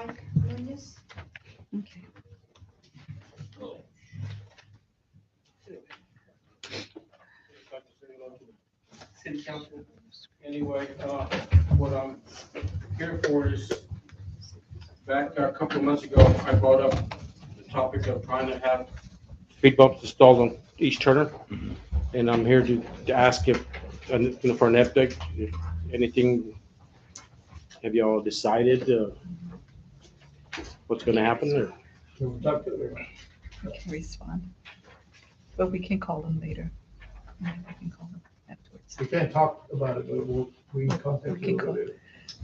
Mike Nunez. Okay. City Council. Anyway, what I'm here for is, back a couple of months ago, I brought up the topic of trying to have speed bumps installed on East Turner. And I'm here to ask if, for an update, if anything, have y'all decided what's gonna happen or? We can respond, but we can call them later. Yeah, we can call them afterwards. We can't talk about it, but we can contact We can you call. later.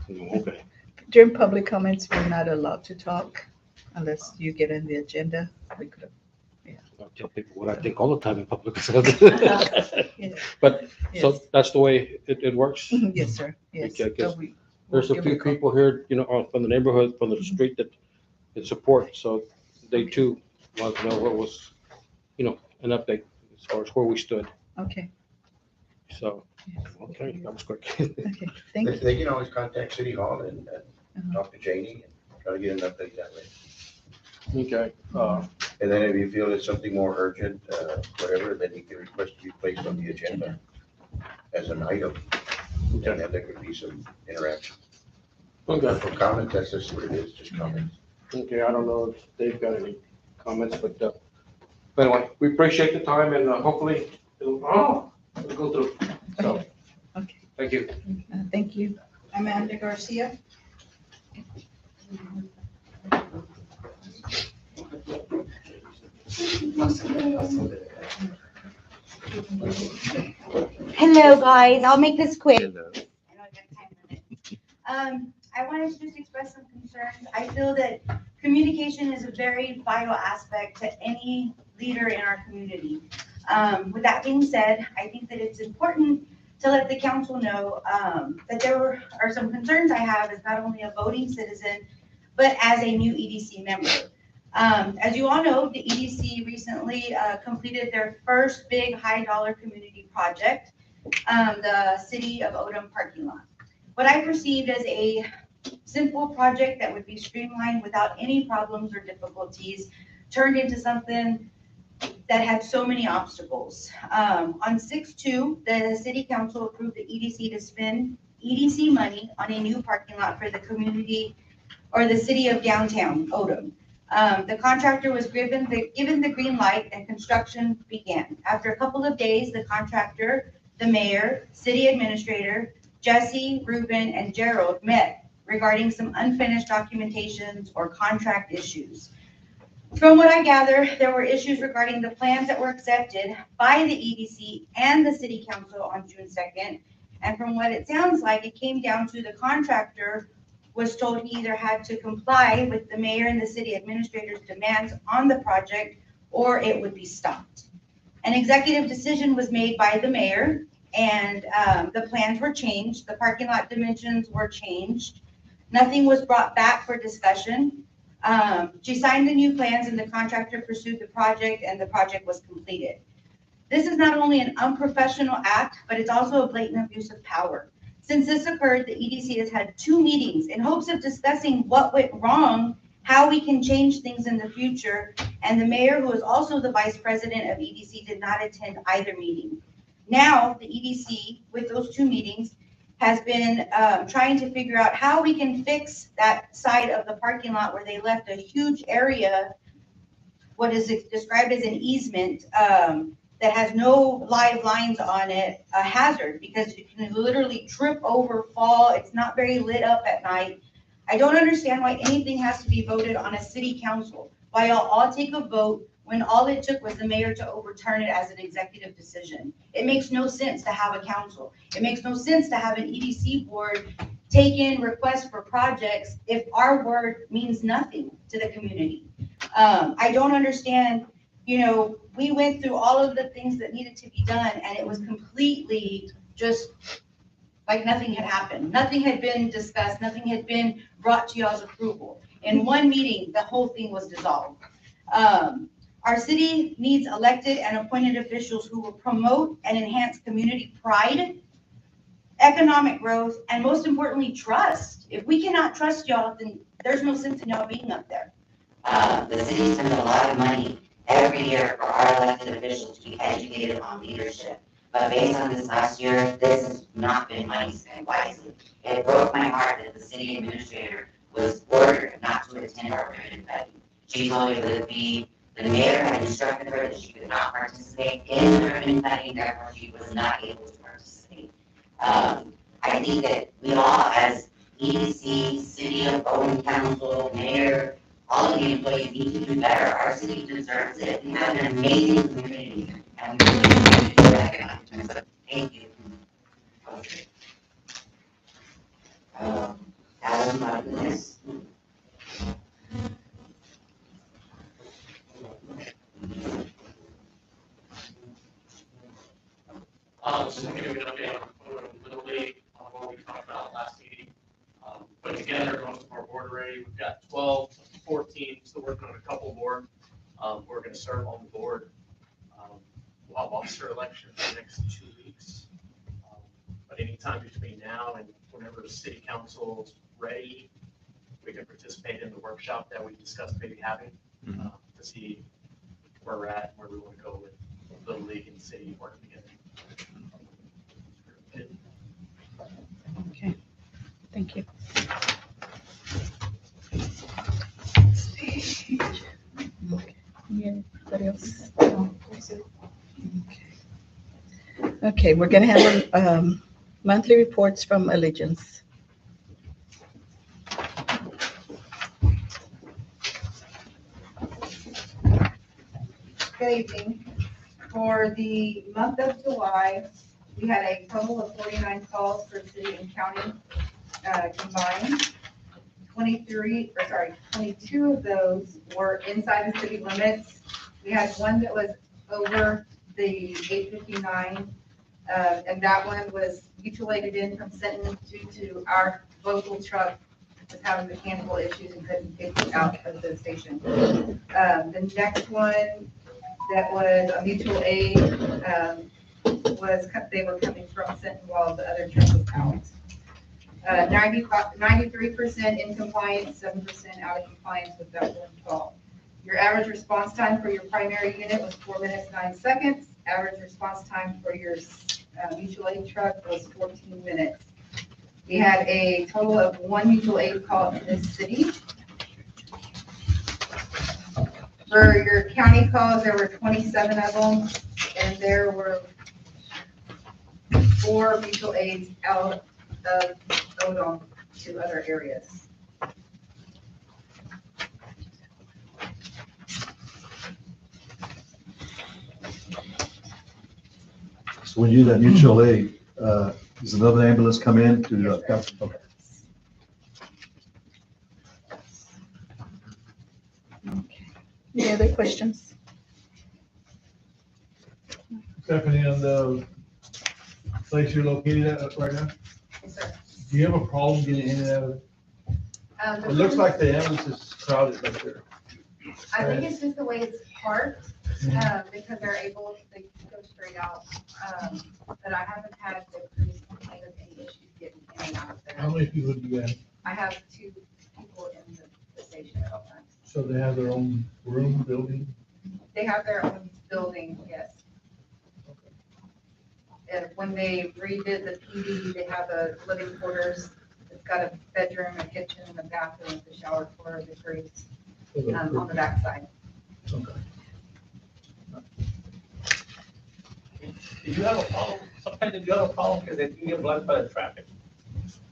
Okay. During public comments, we're not allowed to talk unless you get in the agenda. We could have. I tell people what I think all the time in public. Yeah. But, so Yes. that's the way it works. Yes, sir. Yes. Okay, 'cause So we'll There's a give few a call. people here, from the neighborhood, from the street that support, so they too want to know what was, an update as far as where we stood. Okay. So, Yes. okay, that was quick. Okay, thank you. They can always contact City Hall and Uh-huh. talk to Janie and try to get an update that way. Okay, And then if you feel it's something more urgent, whatever, then you can request to be placed on the agenda as an item. And okay, then there could be some interaction. okay, For comments, that's just what it is, just comments. okay, I don't know if they've got any comments, but anyway, we appreciate the time and hopefully it'll go through. So, Okay, thank you. thank you. Amanda Garcia. Hello, guys. I'll make this quick. I know I've got time limit. I wanted to just express some concerns. I feel that communication is a very vital aspect to any leader in our community. With that being said, I think that it's important to let the council know that there are some concerns I have as not only a voting citizen, but as a new EDC member. As you all know, the EDC recently completed their first big high-dollar community project, the City of Odom parking lot. What I perceived as a simple project that would be streamlined without any problems or difficulties turned into something that had so many obstacles. On 6/2, the City Council approved the EDC to spend EDC money on a new parking lot for the community or the City of Downtown Odom. The contractor was given the green light and construction began. After a couple of days, the contractor, the mayor, city administrator, Jesse, Ruben, and Gerald met regarding some unfinished documentations or contract issues. From what I gather, there were issues regarding the plans that were accepted by the EDC and the City Council on June 2nd. And from what it sounds like, it came down to the contractor was told he either had to comply with the mayor and the city administrator's demands on the project or it would be stopped. An executive decision was made by the mayor and the plans were changed. The parking lot dimensions were changed. Nothing was brought back for discussion. She signed the new plans and the contractor pursued the project and the project was completed. This is not only an unprofessional act, but it's also a blatant abuse of power. Since this occurred, the EDC has had 2 meetings in hopes of discussing what went wrong, how we can change things in the future, and the mayor, who is also the vice president of EDC, did not attend either meeting. Now, the EDC, with those 2 meetings, has been trying to figure out how we can fix that side of the parking lot where they left a huge area, what is described as an easement, that has no live lines on it, a hazard because you can literally trip over, fall. It's not very lit up at night. I don't understand why anything has to be voted on a city council. Why y'all all take a vote when all it took was the mayor to overturn it as an executive decision. It makes no sense to have a council. It makes no sense to have an EDC board take in requests for projects if our word means nothing to the community. I don't understand. We went through all of the things that needed to be done and it was completely just like nothing had happened. Nothing had been discussed. Nothing had been brought to y'all's approval. In one meeting, the whole thing was dissolved. Our city needs elected and appointed officials who will promote and enhance community pride, economic growth, and most importantly, trust. If we cannot trust y'all, then there's no sense in y'all being up there. The city spends a lot of money every year for our elected officials to be educated on leadership. But based on this last year, this has not been money spent wisely. It broke my heart that the city administrator was ordered not to attend our ribbon cutting. She told me that the mayor had instructed her that she could not participate in the ribbon cutting, therefore she was not able to participate. I think that we all, as EDC, City of Owen Council, Mayor, all of the employees need to do better. Our city deserves it. We have an amazing community, and we really need to recognize it. So, thank you. Okay. Adam, my goodness. Just to give you an update on Little League, on what we talked about last meeting. Put together most of our board already. We've got 12, 14, still working on a couple more. We're going to serve on the board. We'll have officer election for the next 2 weeks. But anytime between now and whenever the city council is ready, we can participate in the workshop that we discussed maybe having to see where we're at, where we want to go with Little League and city working together. Okay, thank you. Okay. Anybody else? No. Okay, we're gonna have monthly reports from Allegiance. Good evening. For the month of July, we had a total of 49 calls for city and county combined. 22 of those were inside the city limits. We had one that was over the 859, and that one was mutual aided in from Sinton due to our local truck was having mechanical issues and couldn't get out of the station. The next one that was a mutual aid they were coming from Sinton while the other truck was out. 93% in compliance, 7% out of compliance with that one call. Your average response time for your primary unit was 4 minutes, 9 seconds. Average response time for your mutual aid truck was 14 minutes. We had a total of 1 mutual aid call in this city. For your county calls, there were 27 of them, and there were 4 mutual aids out of Odom to other areas. So when you do that mutual aid, does another ambulance come in to? Yes, Okay. Any other questions? Stephanie, on the place you're located at right now, Yes, sir. do you have a problem getting in and out of it? It looks like the ambulance is crowded back there. I think it's just the way it's parked, because they're able, they go straight out. But I haven't had the crews complain of any issues getting in and out of How there. many people do you have? I have 2 people in the station at all times. So they have their own room, building? They have their own building, yes. And when they redid the PD, they have a living quarters. It's got a bedroom, a kitchen, a bathroom, a shower for the crews on the backside. Okay. If you have a problem, sometimes if you have a problem, because they do get blocked by the traffic.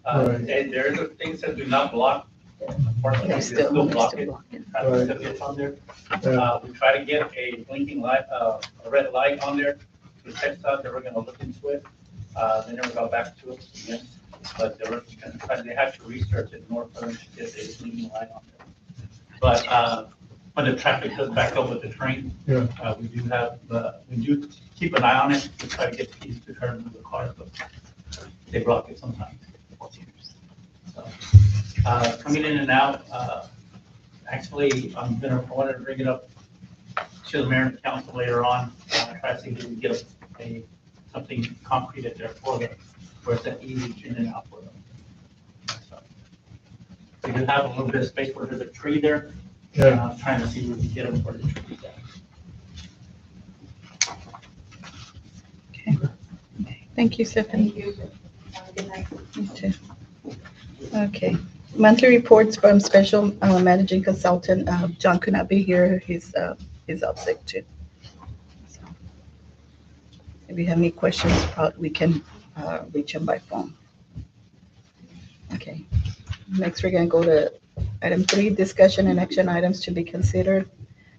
Right. And there are things that do not block. Unfortunately, They're they still still block it. blocking. Traffic still gets on there. Yeah. We try to get a blinking light, a red light on there. We checked out, they were gonna look into it. They never got back to us again, but they had to research it in order for them to get a blinking light on there. But, when the traffic does back up with the train, Yeah. we do keep an eye on it to try to get people to turn to the cars, but they block it sometimes. So, coming in and out, actually, I wanted to bring it up to the mayor and council later on, try to see if we can get something concrete at there for them, where it's an easy in and out for them. So, do have a little bit of space where there's a tree there. Yeah. Trying to see if we can get them for the tree. Thank you, Stephanie. Thank you. Have a good night. You too. Okay, monthly reports from Special Managing Consultant. John could not be here. He's out sick too. So, if you have any questions, we can reach him by phone. Okay, next we're gonna go to item 3, discussion and action items to be considered.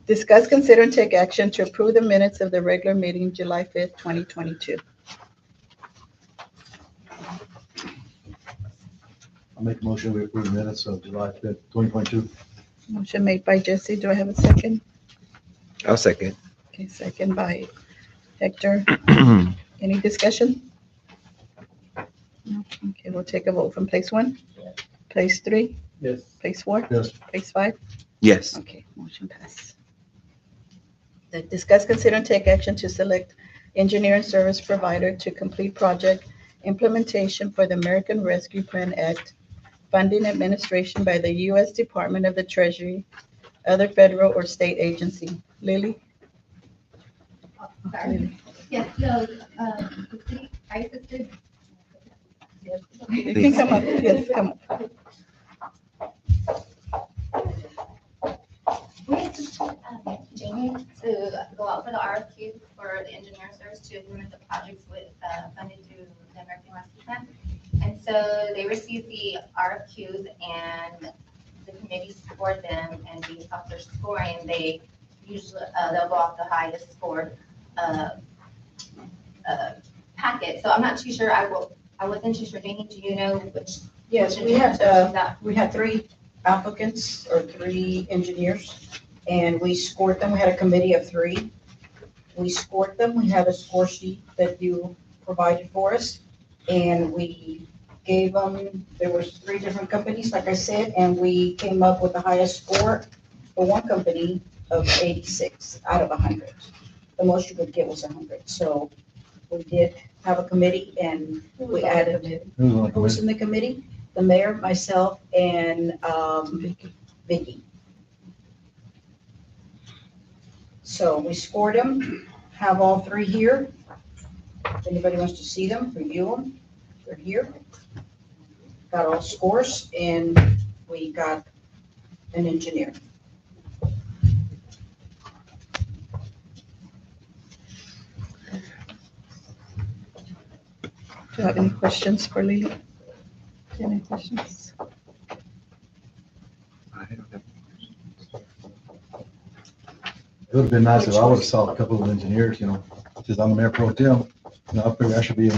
Discuss, consider, and take action to approve the minutes of the regular meeting July 5th, 2022. I'll make a motion, we approve the minutes of July 5th, 2022. Motion made by Jesse. Do I have a second? I'll second. Okay, second by Hector. Any discussion? No? Okay, we'll take a vote from place 1, place 3, Yes. place 4, Yes. place 5. Yes. Okay, motion passed. The discuss, consider, and take action to select engineering service provider to complete project implementation for the American Rescue Plan Act, funding administration by the U.S. Department of the Treasury, other federal or state agency. Lily? Sorry. Lily. Yes, so, the city, I assisted. You can come up, yes, come up. We assisted Jamie to go out for the RFQ for the engineering service to implement the projects with funded through the American Rescue Plan. And so they received the RFQs and the committee scored them, and based off their scoring, they usually, they'll go off the highest scored packet. So I'm not too sure, I wasn't too sure. Jamie, do you know which? Yes, which we had, engineering service that- we had 3 applicants or 3 engineers, and we scored them. We had a committee of 3. We scored them. We had a score sheet that you provided for us, and we gave them, there was 3 different companies, like I said, and we came up with the highest score for one company of 86 out of 100. The most you could get was 100. So we did have a committee, and we added, Who's on the who was committee? in the committee? The mayor, myself, and Vicky. So we scored them, have all 3 here. If anybody wants to see them, review them, they're here. Got all scores, and we got an engineer. Do you have any questions for Lily? Do you have any questions? It would have been nice if I would have saw a couple of engineers, since I'm the mayor pro tem. I figure I should be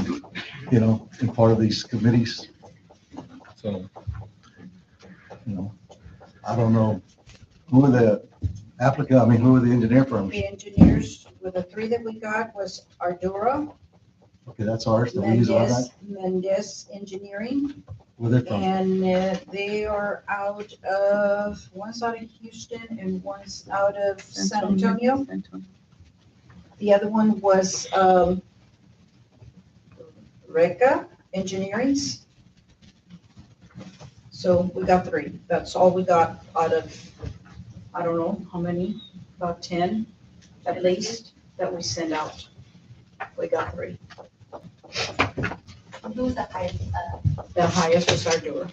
in part of these committees. So, I don't know. Who are the applicant, who are the engineer firms? The engineers, with the 3 that we got was Ardura, Okay, that's ours, that we use all that. Mendez Engineering, Where they're from? and they are out of, one's out of Houston and one's out of San Antonio. The other one was Reka Engineering's. So we got 3. That's all we got out of, I don't know how many, about 10 at least, that we sent out. We got 3. Who was the highest? The highest was Ardura.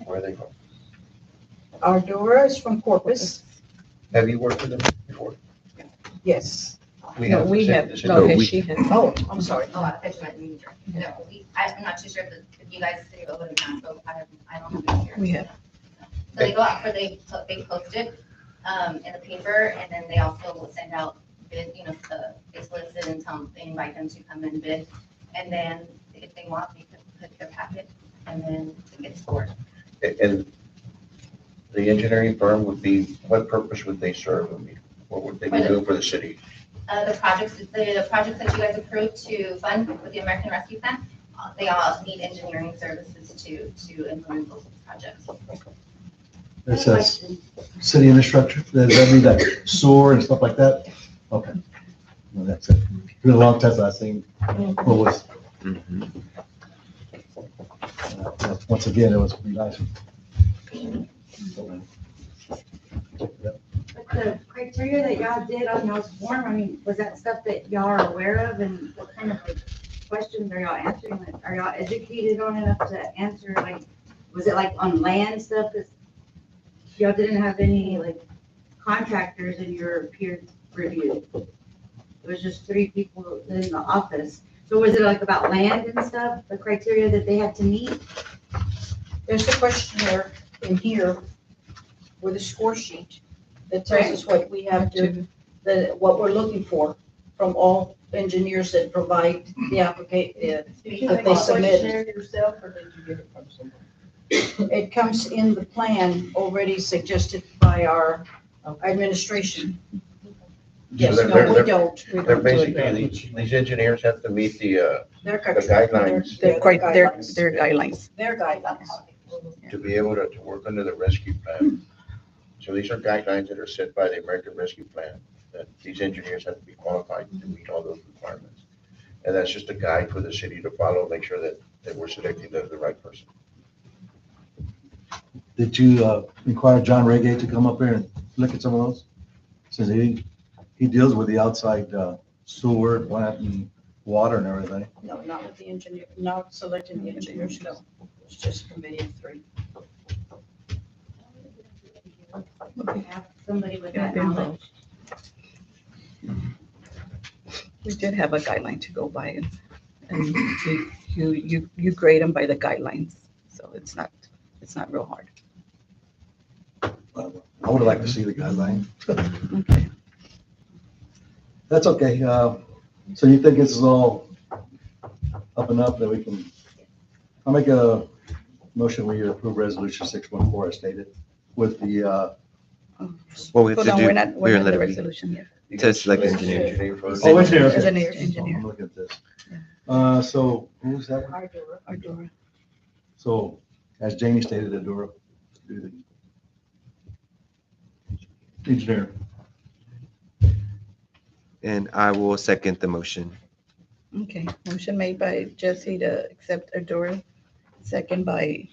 Where are they from? Ardura is from Corpus, Have you worked with them before? yes. No, we the have, city- no, we- she has. Oh, I'm sorry. Oh, I just meant you. No, I'm not too sure if you guys say over the time, so I don't have it here. We have. So they go out for, they post it in the paper, and then they also will send out bid, they solicit and they invite them to come and bid. And then if they want, they could put their packet, and then it gets scored. And the engineering firm would be, what purpose would they serve? What would they be doing for the city? The projects that you guys approved to fund with the American Rescue Plan, they all need engineering services to implement those projects. It says city infrastructure, does that mean like sewer and stuff like that? Okay. And that's it. It's been a long time since I've seen what was, Mhm. once again, it was pretty nice. But the criteria that y'all did on y'all's form, I mean, was that stuff that y'all are aware of, and what kind of like questions are y'all answering? Like, are y'all educated on enough to answer, like, was it like on land stuff? 'Cause y'all didn't have any like contractors in your peer review. It was just 3 people in the office. So was it like about land and stuff, the criteria that they had to meet? There's a questionnaire in here with a score sheet that tells us what we have to, what we're looking for from all engineers that provide the application, that they submit. yourself, or did you get it from someone? It comes in the plan already suggested by our administration. Yes, They're- no, we they're- don't. We They're don't do it. basically, these engineers have to meet the Their guidelines. Their guidelines. Their guidelines. to be able to work under the rescue plan. So these are guidelines that are set by the American Rescue Plan, that these engineers have to be qualified to meet all those requirements. And that's just a guide for the city to follow, make sure that we're selecting the right person. Did you inquire John Regate to come up here and look at some of those? Since he deals with the outside sewer, plant, and water and everything. No, not with the engineer, not selecting the engineers, no. It's just a committee of 3. Have somebody with that knowledge. We did have a guideline to go by, and you grade them by the guidelines, so it's not real hard. I would like to see the guideline. Okay. That's okay. So you think this is all up and up that we can, I'll make a motion, we approve resolution 614 as stated with the, What we have Hold to on, do, we're not we're in gonna the let it be. resolution yet. You To select can engineer. first. oh, engineer. As okay. an engineer. I'm looking at this. So who was that? Ardora. So as Jamie stated, Adora, do the engineer. And I will second the motion. Okay, motion made by Jesse to accept Ardora, second by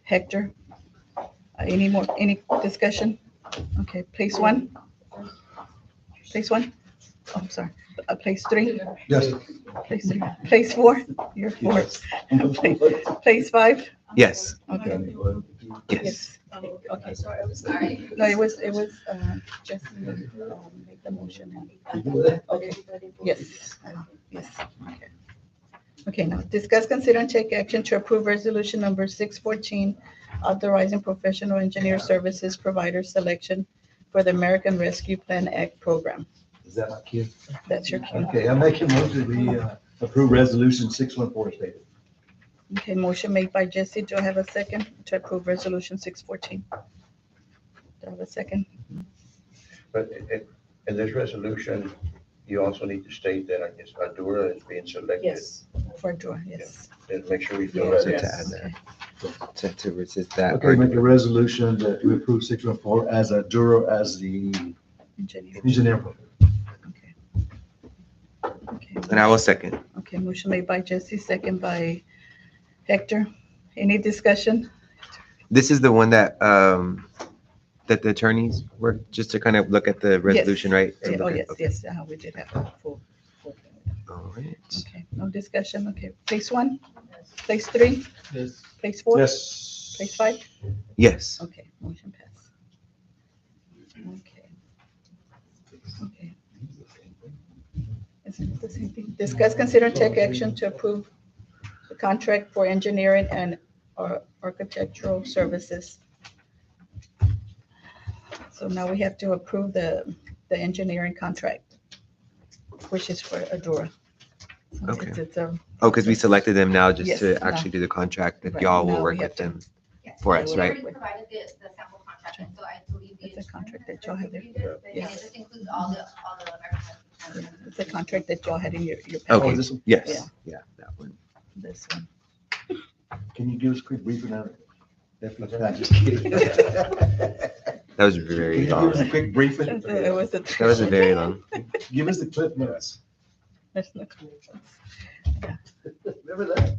Hector. Any discussion? Okay, place 1? Place 1? Oh, I'm sorry. Place 3? Yes. Place 3. Place 4? You're 4. Place 5? Yes, Okay. yes. Okay. Sorry, I'm sorry. No, it was Jesse made the motion. Okay, yes, yes. Okay. Okay, now discuss, consider, and take action to approve resolution number 614, authorizing professional engineer services provider selection for the American Rescue Plan Act program. Is that my kid? That's your cue. Okay, I'm making a motion, we approve resolution 614 stated. Okay, motion made by Jesse. Do I have a second to approve resolution 614? Do I have a second? But in this resolution, you also need to state that I guess Adora is being selected. Yes. For Ardora, yes. And make sure we fill So that to in. add that, to resist that. Okay, make a resolution that we approve 614 as Adora as the Engineer. engineer. Okay. Okay. And I will second. Okay, motion made by Jesse, second by Hector. Any discussion? This is the one that, that the attorneys were, just to kind of look at the resolution, right? Or Yeah, oh, look at- yes, okay. yes, we did have a full. All right. Okay, no discussion. Okay, place 1, place 3, Yes. place 4, Yes. place 5? Yes. Okay, motion passed. Okay. Okay. Isn't it the same thing? Discuss, consider, and take action to approve the contract for engineering and architectural services. So now we have to approve the engineering contract, which is for Adora. Okay. It's Oh, because we selected them now just Yes, to now. actually do the contract, that Right, y'all will now work we have with to- them. Yes, For so us, we right? already provided the sample contract, and so I believe the. It's a contract that y'all have there. engineer reviewed it, And Yes. it just includes all the American. It's a contract that y'all had in your Oh, Okay, this one? yes, yeah, that one. this one. Can you give us a quick briefing on it? Definitely, I'm just kidding. That was Can very you give long. us a quick briefing? It was a. That was a very long. Give us the clip notes. There's no- Remember that?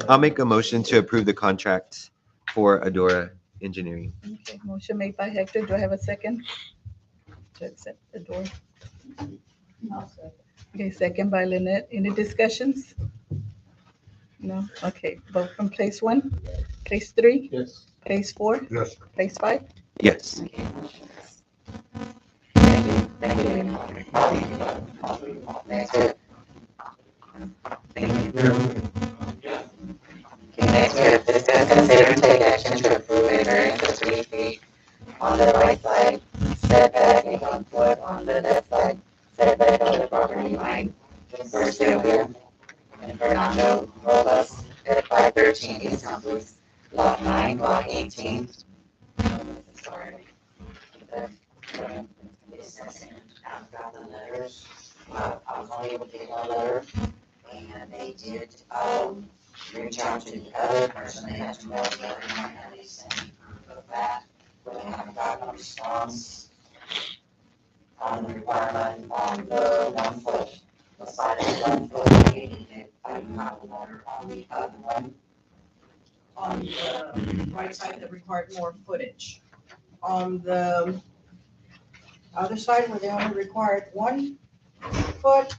I'll make a motion to approve the contract for Adora Engineering. Okay, motion made by Hector. Do I have a second? To accept the door. Okay, second by Lynette. Any discussions? No? Okay, vote from place 1, place 3, Yes. place 4, Yes. place 5. Yes. Next, we have discuss, consider, and take action to approve a variance of 3 feet on the right side setback and 1 foot on the left side setback of the property line for Sylvia and Fernando Rojas at 513 East Campus, Lot 9, Lot 18. Sorry. I've got the letters. I was only able to get one letter, and they did, reach out to the other person, they had to mail the other one, and they sent me proof of that, but they haven't gotten a response on the requirement on the 1 foot, the side of the 1 foot, they needed, I do have a letter on the other one. On the right side that required more footage. On the other side where they only required 1 foot,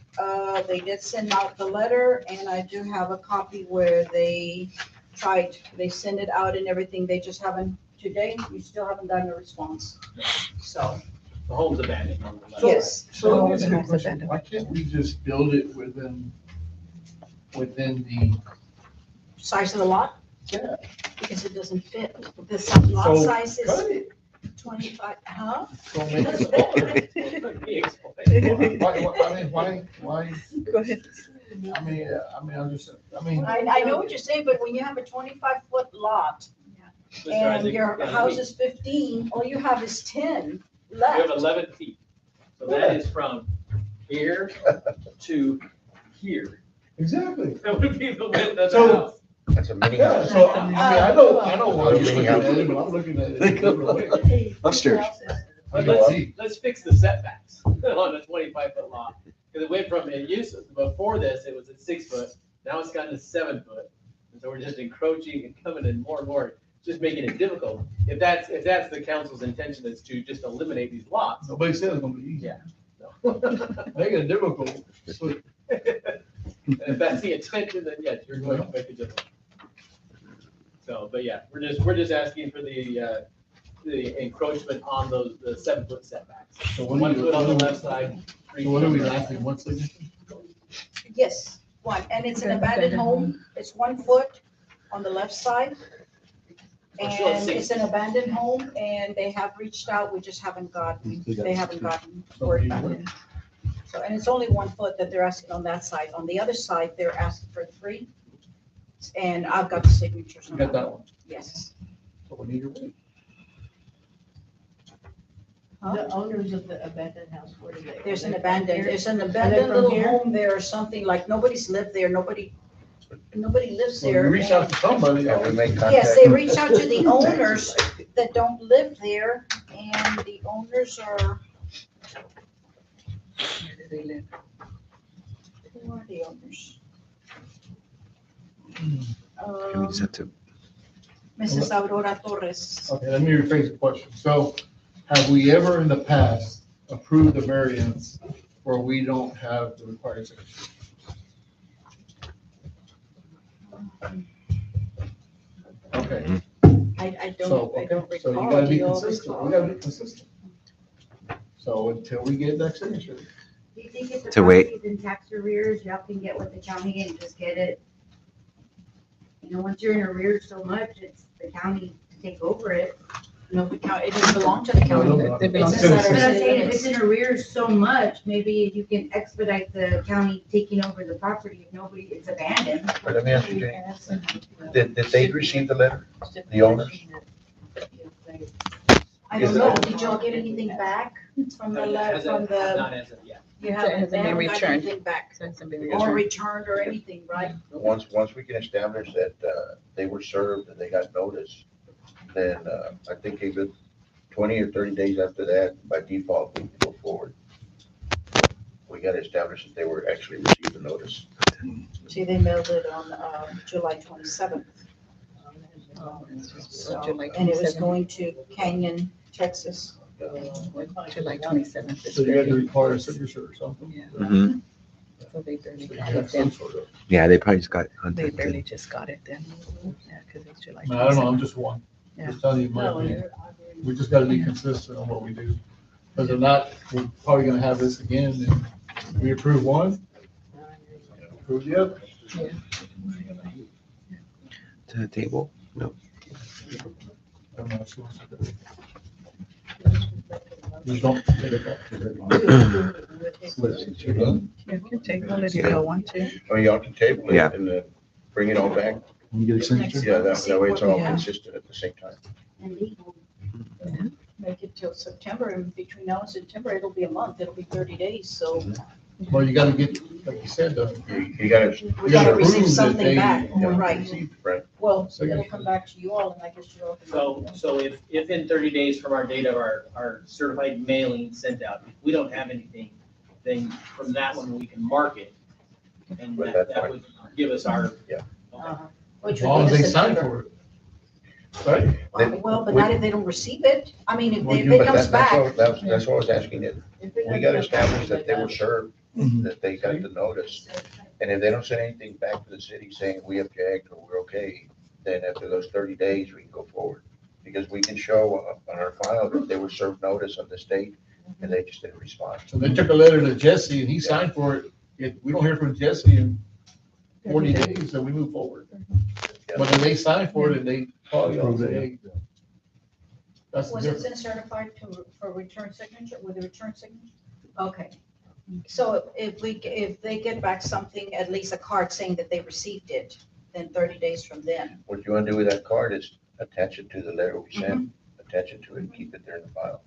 they did send out the letter, and I do have a copy where they sent it out and everything, they just haven't, today, we still haven't gotten a response. So, The home's abandoned on the left. yes, So let me No, ask you a it's question. abandoned. Why can't we just build it within the, size of the lot, yeah, because it doesn't fit. The lot So, size is cut it. 25, huh? Don't make it smaller. Let me explain. Why, Go ahead. I'm just, I know what you're saying, but when you have a 25-foot lot Mr. and Isaac, your let house me- is 15, all you have is 10 We have left. 11 feet. So that is from here to here. exactly. That would be the width of the So- house. That's a mini Yeah, house. so, I know why you're looking at it, but I'm looking at it a different way. Upstairs. But know, let's fix the setbacks on a 25-foot lot. Because it went from, before this, it was at 6 foot, now it's gotten to 7 foot. And so we're just encroaching and coming in more and more, just making it difficult. If that's the council's intention, is to just eliminate these lots. Nobody said it's gonna be easy. Yeah. Make it difficult, so And if that's the intention, then yes, you're going to make it difficult. So, but yeah, we're just asking for the encroachment on the 7 foot setbacks. So what 1 do you- foot on the left side. 3 So what are we feet. asking, one signature? Yes, 1, and it's an abandoned home, it's 1 foot on the left side. Oh, sure, And six. it's an abandoned home, and they have reached out, we just haven't gotten word back. So, and it's only 1 foot that they're asking on that side. On the other side, they're asking for 3. And I've got the signatures You on got that. that one, Yes. so we need to wait. Huh? owners of the abandoned house, where do they? There's an Are they abandoned, here? there's an from abandoned little here? home there or something, like nobody's lived there, nobody lives So we there. reach out to somebody. Yeah, we make contact. Yes, they reach out to the owners that don't live there, and the owners are, who are the owners? And we just have to, Mrs. Aurora Torres. Okay, let me rephrase the question. So have we ever in the past approved a variance where we don't have the required signature? Okay, I so, don't okay, so you recall, gotta do be you all consistent, we recall? gotta be consistent. So until we get that signature, Do you think if the To wait. property's in tax arrears, y'all can get with the county and just get it? You know, once you're in arrears so much, it's the county to take over it. No, the county, it doesn't belong to the No, county. no, They belong It's to inside But our I'm city saying if limits. it's in arrears so much, maybe you can expedite the county taking over the property if nobody, it's abandoned. But let me ask you, Jane, did they receive the letter, the owners? I don't know, did y'all get anything back from the, from the, Not as of yet. you It haven't, hasn't they been haven't got returned. anything back? So it's a big Or return. returned or anything, right? Once we can establish that, they were served and they got notice, then, I think a good 20 or 30 days after that, by default, we can go forward. We gotta establish that they were actually received the notice. See, they mailed it on July 27th. So, July and it was 27th. going to Canyon, Texas. July 27th. is So you had to very- require a signature or something? Yeah. Mhm. So they barely So you got have it some then. sort of, Yeah, they probably just got They barely contacted. just got it then. Yeah, because it's July. I mean, I don't know, I'm 27th. just one. Yeah. Just telling you my No, opinion. you're- We just gotta be consistent on what we do. Because if not, we're probably gonna have this again, and we approve one, approve the other. To the table? I don't know if she wants to do it. Just don't take it back. You can table it if you don't want to. I mean, y'all can table Yeah. it and then bring it all back. Can you get a signature? Yeah, that way it's all Yeah. consistent at the same time. And legal. Make it till September, and between now and September, it'll be a month, it'll be 30 days, so Well, you gotta get, like you said, though. You gotta, we gotta gotta receive prove that something they- back, yeah. right? Right. Well, it'll come back to you all, and I guess you all can. So if in 30 days from our date of our certified mailing sent out, if we don't have anything, then from that one, we can mark it. And But that that's fine. would give us our. Yeah. Uh-huh. Which As would long be as the they sign September. for it. Right? Well, but not if they don't receive it. I mean, Well, if you- it but comes that's back. what- That's what I was asking it. We gotta establish that they were served, that they got the notice. And if they don't send anything back to the city saying we object or we're okay, then after those 30 days, we can go forward. Because we can show on our file that they were served notice on this date and they just didn't respond. So they took a letter to Jesse and he signed for it. If we don't hear from Jesse in 40 days, then we move forward. But if they sign for it and they call you and say, hey, that's the Was it difference. then certified for return signature, with a return signature? Okay. So if they get back something, at least a card saying that they received it, then 30 days from then. What you wanna do with that card is attach it to the letter we sent, attach it to it and keep it there in the file.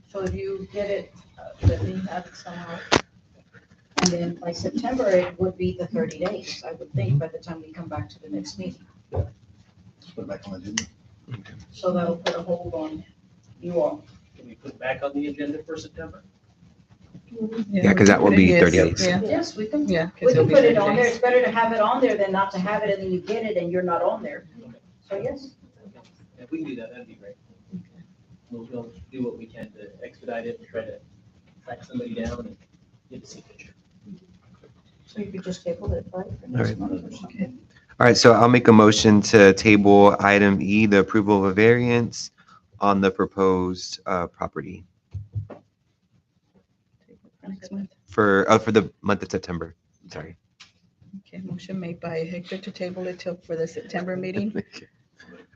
So if you get it, let me have it somehow. And then by September, it would be the 30 days, I would think, by the time we come back to the next meeting. Put it back on the agenda. So that'll put a hold on you all. Can we put it back on the agenda for September? Yeah, because that will be 30 days. Yeah, Yes, we can, yeah. 'cause we it'll can be put it 30 on there. days. It's better to have it on there than not to have it and then you get it and you're not on there. So yes. If we can do that, that'd be great. We'll do what we can to expedite it and try to track somebody down and get the signature. So you could just table it, right? for next right. month or something. All right, so I'll make a motion to table item E, the approval of a variance on the proposed property Next month. for the month of September. Sorry. Okay, motion made by Hector to table it till for the September meeting.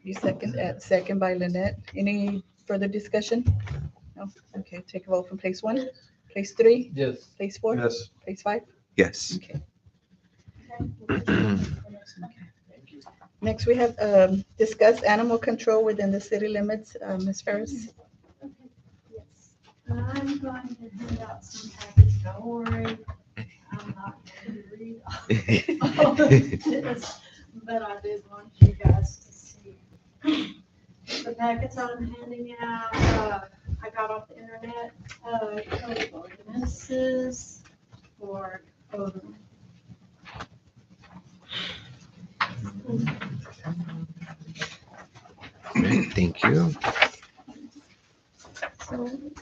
You second by Lynette. Any further discussion? No? Okay, take a vote from place 1, place 3, Yes. place 4, Yes. place 5. Yes. Okay. Next, we have discuss animal control within the city limits. Ms. Ferris? Yes. I'm going to hand out some packets, don't worry. I'm not going to read all of this, but I did want you guys to see. The packets I'm handing out, I got off the internet, code ordinances for odor. Thank you. And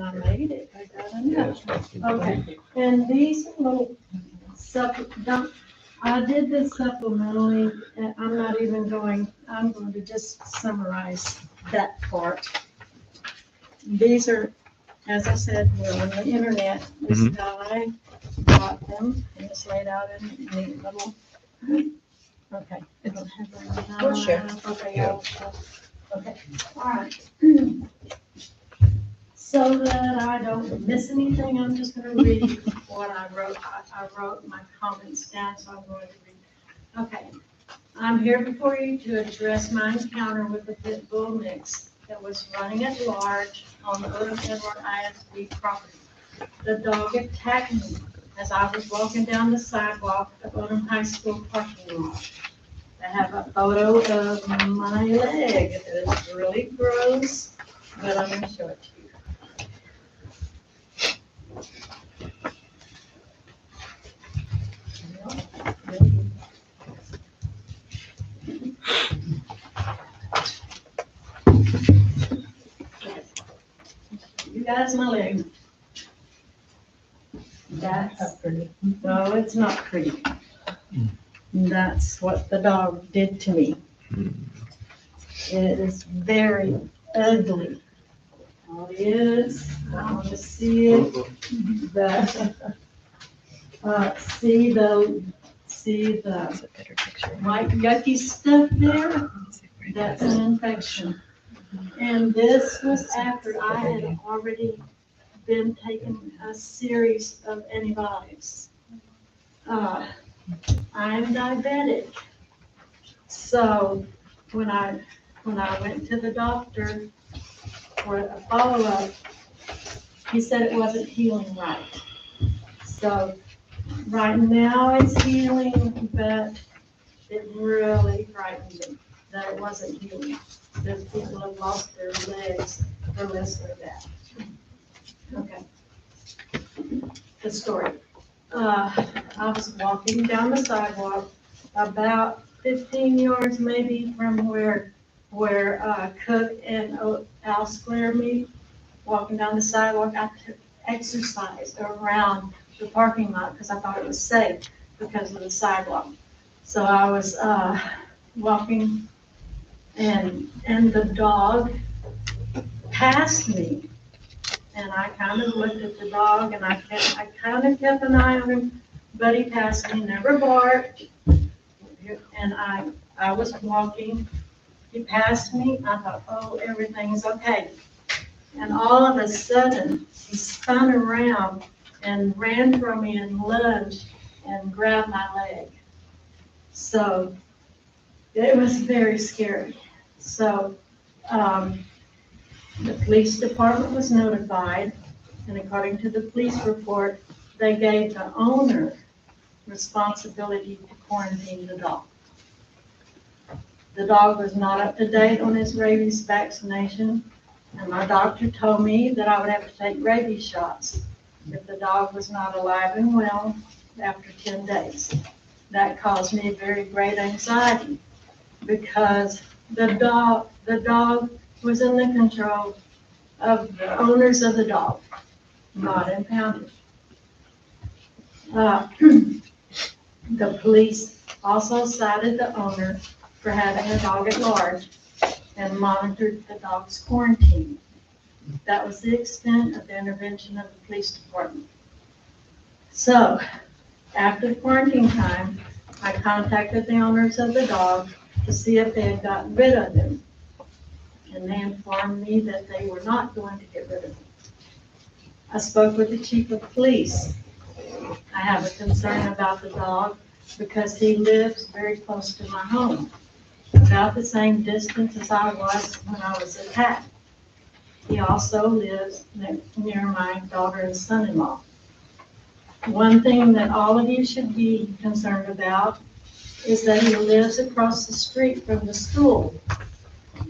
I made it, I got enough. Okay, and these little I did this supplementally, and I'm going to just summarize that part. These are, as I said, we're on the internet, this Mhm. guy got them, and it's laid out in the little, okay. I don't have it. We'll share. Okay, okay, all right. So that I don't miss anything, I'm just gonna read what I wrote. I wrote my comments down, so I'm going to read. Okay. I'm here before you to address my encounter with the pit bull mix that was running at large on the Odom Edward ISD property. The dog attacked me as I was walking down the sidewalk of Odom High School parking lot. I have a photo of my leg. It's really gross, but I'm gonna show it to you. You guys, my leg. That's pretty. No, it's not pretty. That's what the dog did to me. It is very ugly. All it is, I want to see it. See the white yucky stuff there? That's an infection. And this was after I had already been taking a series of antibiotics. I'm diabetic. So when I went to the doctor for a follow-up, he said it wasn't healing right. So right now it's healing, but it really frightened me that it wasn't healing. That people have lost their legs for less than that. Okay. The story. I was walking down the sidewalk about 15 yards maybe from where Cook and Al Square meet. Walking down the sidewalk, I took exercise around the parking lot because I thought it was safe because of the sidewalk. So I was walking and the dog passed me. And I kind of looked at the dog and I kind of kept an eye on him, but he passed me, never barked. And I was walking, he passed me, I thought, oh, everything's okay. And all of a sudden, he spun around and ran from me and lunged and grabbed my leg. So it was very scary. So, the police department was notified, and according to the police report, they gave the owner responsibility to quarantine the dog. The dog was not up to date on his rabies vaccination, and my doctor told me that I would have to take rabies shots if the dog was not alive and well after 10 days. That caused me very great anxiety because the dog was in the control of the owners of the dog, not impounded. The police also cited the owner for having a dog at large and monitored the dog's quarantine. That was the extent of the intervention of the police department. So, after the quarantine time, I contacted the owners of the dog to see if they had gotten rid of him. And they informed me that they were not going to get rid of him. I spoke with the chief of police. I have a concern about the dog because he lives very close to my home, about the same distance as I was when I was attacked. He also lives near my daughter and son-in-law. One thing that all of you should be concerned about is that he lives across the street from the school.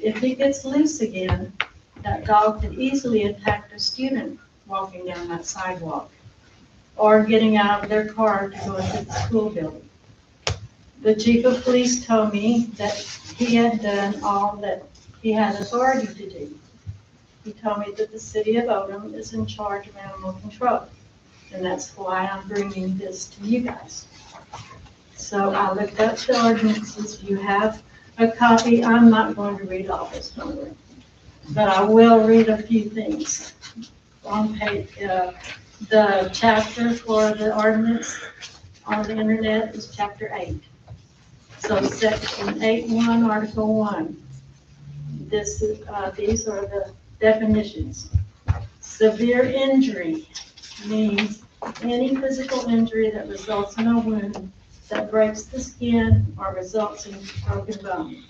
If he gets loose again, that dog could easily attack a student walking down that sidewalk or getting out of their car to go into the school building. The chief of police told me that he had done all that he had authority to do. He told me that the city of Odom is in charge of animal control, and that's why I'm bringing this to you guys. So I looked up the ordinances. You have a copy. I'm not going to read all this, but I will read a few things. On page, the chapter for the ordinance on the internet is chapter 8. So section 8.1, article 1. These are the definitions. Severe injury means any physical injury that results in a wound that breaks the skin or results in broken bone.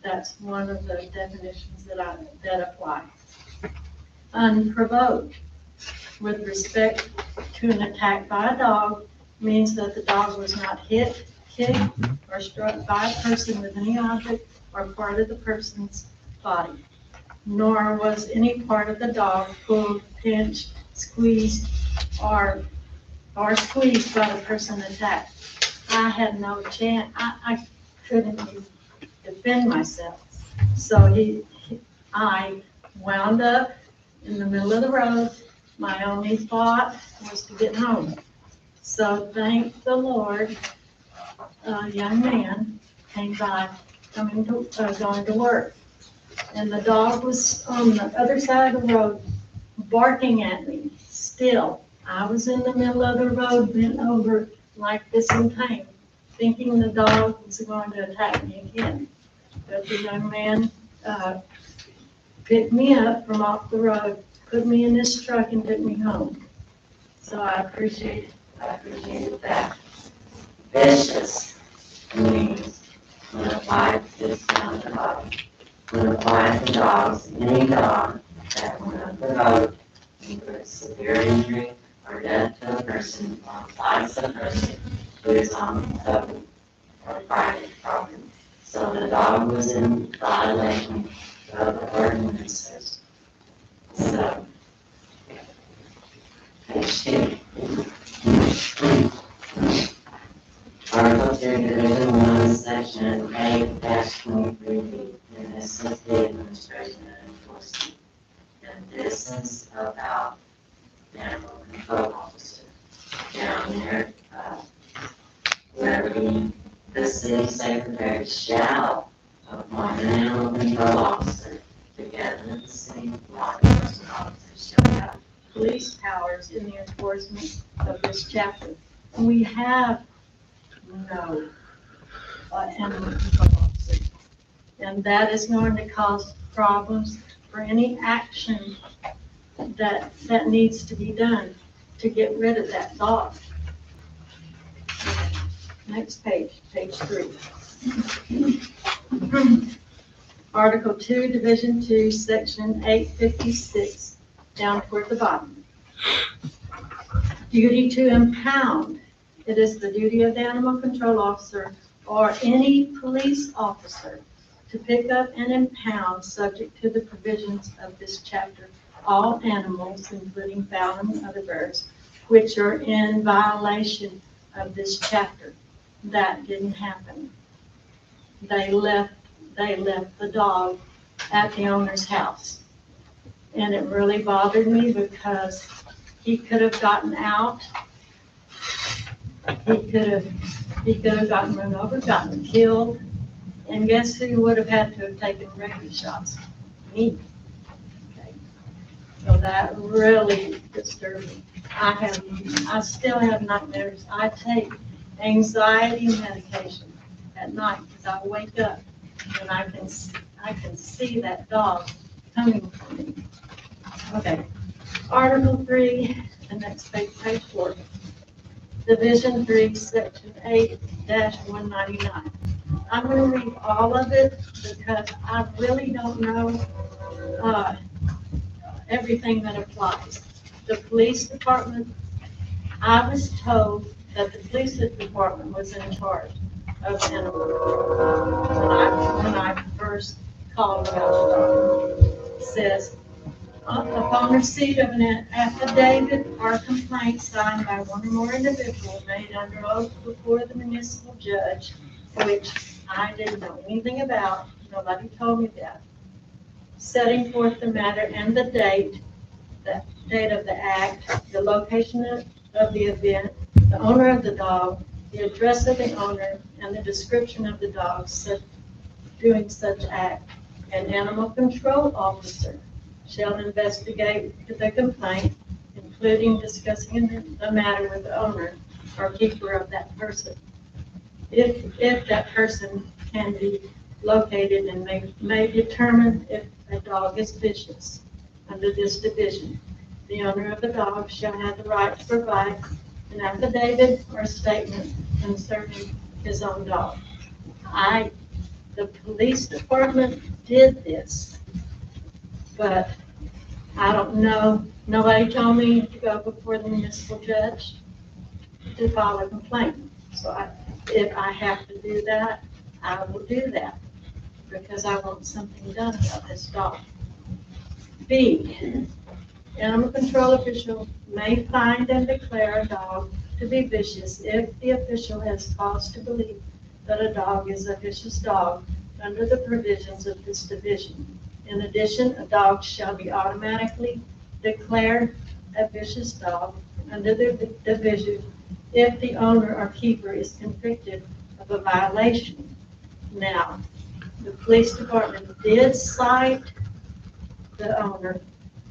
That's one of the definitions that apply. Unprovoked, with respect to an attack by a dog, means that the dog was not hit, kicked or struck by a person with any object or part of the person's body, nor was any part of the dog pulled, pinched, squeezed, or squeezed by the person attacked. I had no chance, I couldn't even defend myself. So I wound up in the middle of the road. My only thought was to get home. So thank the Lord, a young man came by, going to work. And the dog was on the other side of the road, barking at me still. I was in the middle of the road, bent over like this in pain, thinking the dog was going to attack me again. But the young man picked me up from off the road, put me in this truck and took me home. So I appreciate that. Vicious means when applied to this kind of dog, when applied to dogs, any dog that went up the road and put severe injury or death to a person or applies to a person who is on public or private property. So the dog was in violation of the ordinances. So, page 2. Article 2, Division 1, Section 8-23B, and this is the administration and enforcement. And this is about the animal control officer. Down there, where the city secretary shall appoint an animal control officer together with the city law enforcement officer shall have police powers in the enforcement of this chapter. And we have no animal control officer. And that is going to cause problems for any action that needs to be done to get rid of that dog. Next page, page 3. Article 2, Division 2, Section 856, down toward the bottom. Duty to impound. It is the duty of the animal control officer or any police officer to pick up and impound, subject to the provisions of this chapter, all animals, including fowl and other birds, which are in violation of this chapter. That didn't happen. They left the dog at the owner's house. And it really bothered me because he could have gotten out. He could have gotten run over, gotten killed. And guess who would have had to have taken rescue shots? Me. Okay. So that really disturbed me. I still have nightmares. I take anxiety medication at night because I wake up and I can see that dog coming for me. Okay. Article 3, the next page, page 4. Division 3, Section 8-199. I'm going to read all of it because I really don't know everything that applies. The police department, I was told that the police department was in charge of animals when I first called about the dog. It says, upon receipt of an affidavit or complaint signed by one or more individuals made under oath before the municipal judge, which I didn't know anything about, nobody told me that, setting forth the matter and the date of the act, the location of the event, the owner of the dog, the address of the owner, and the description of the dog doing such act. An animal control officer shall investigate the complaint, including discussing the matter with the owner or keeper of that person. If that person can be located and may determine if a dog is vicious under this division, the owner of the dog shall have the right to provide an affidavit or statement concerning his own dog. The police department did this, but I don't know, nobody told me to go before the municipal judge to file a complaint. So if I have to do that, I will do that, because I want something done about this dog. B, animal control official may find and declare a dog to be vicious if the official has cause to believe that a dog is a vicious dog under the provisions of this division. In addition, a dog shall be automatically declared a vicious dog under the division if the owner or keeper is convicted of a violation. Now, the police department did cite the owner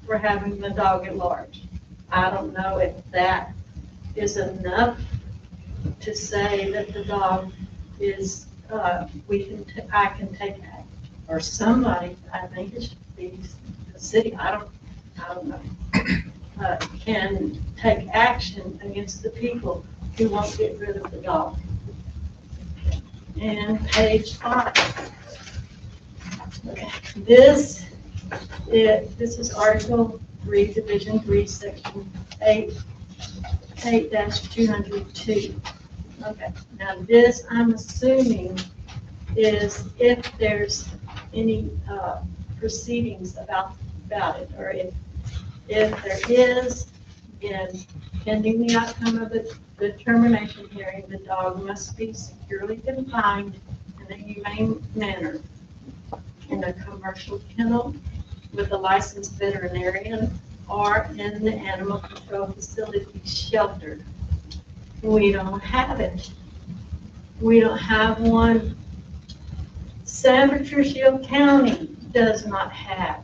for having the dog at large. I don't know if that is enough to say that the dog is, I can take action, or somebody, I think it should be the city, I don't know, can take action against the people who won't get rid of the dog. And page 5. Okay. This is Article 3, Division 3, Section 8-202. Okay, now this, I'm assuming, is if there's any proceedings about it, or if there is, then pending the outcome of the determination hearing, the dog must be securely confined in a humane manner in a commercial kennel with a licensed veterinarian or in the animal control facility sheltered. We don't have it. We don't have one. San Patricio County does not have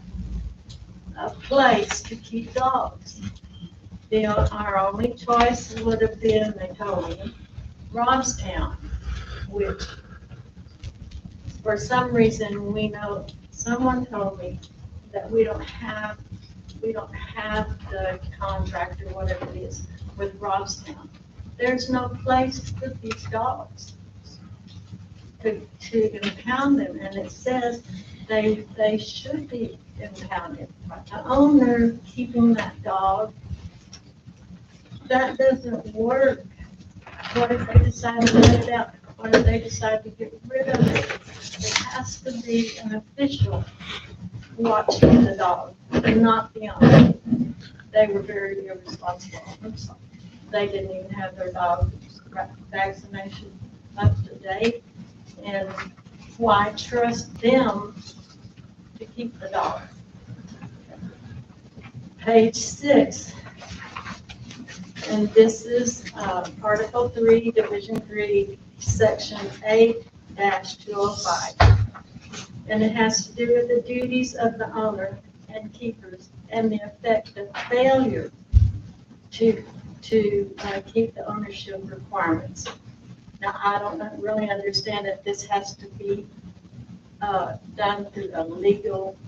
a place to keep dogs. Our only choice would have been, they told me, Robstown, which for some reason we know, someone told me that we don't have the contract or whatever it is with Robstown. There's no place to put these dogs to impound them, and it says they should be impounded. The owner keeping that dog, that doesn't work. What if they decide to let it out? What if they decide to get rid of it? It has to be an official watching the dog, not the owner. They were very irresponsible. They didn't even have their dog vaccination up to date. And why trust them to keep the dog? Page 6. And this is Article 3, Division 3, Section 8-205. And it has to do with the duties of the owner and keepers and the effect of failure to keep the ownership requirements. Now, I don't really understand if this has to be done through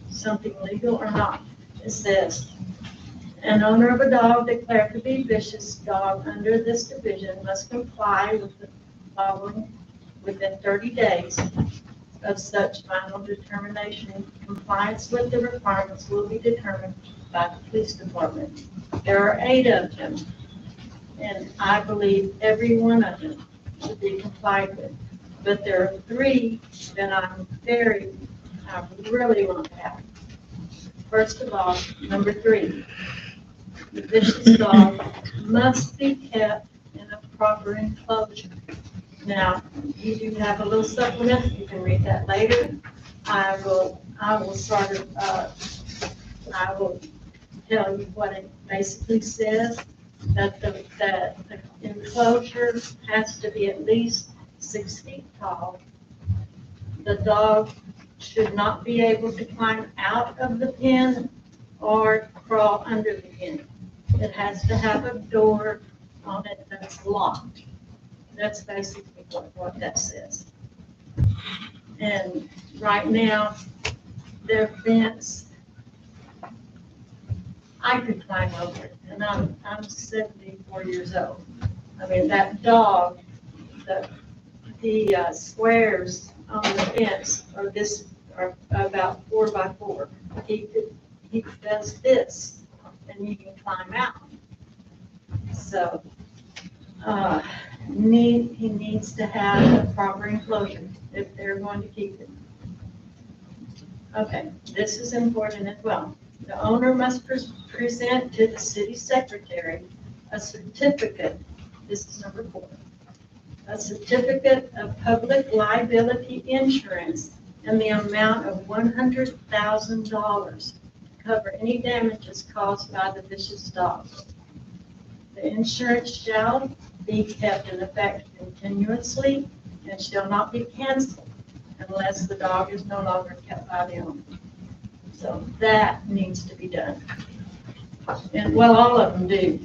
something legal or not. It says, an owner of a dog declared to be vicious dog under this division must comply with the following within 30 days of such final determination. Compliance with the requirements will be determined by the police department. There are 8 of them, and I believe every one of them should be complied with. But there are 3 that I really want to have. First of all, number 3, the vicious dog must be kept in a proper enclosure. Now, you do have a little supplement, you can read that later. I will tell you what it basically says, that the enclosure has to be at least 6 feet tall. The dog should not be able to climb out of the pen or crawl under the pen. It has to have a door on it that's locked. That's basically what that says. And right now, their fence, I could climb over it, and I'm 74 years old. I mean, that dog, the squares on the fence are about 4 by 4. He does this, and you can climb out. So, he needs to have a proper enclosure if they're going to keep it. Okay, this is important as well. The owner must present to the city secretary a certificate, this is number 4, a certificate of public liability insurance in the amount of $100,000 to cover any damages caused by the vicious dog. The insurance shall be kept in effect continuously and shall not be canceled unless the dog is no longer kept by the owner. So that needs to be done. And well, all of them do,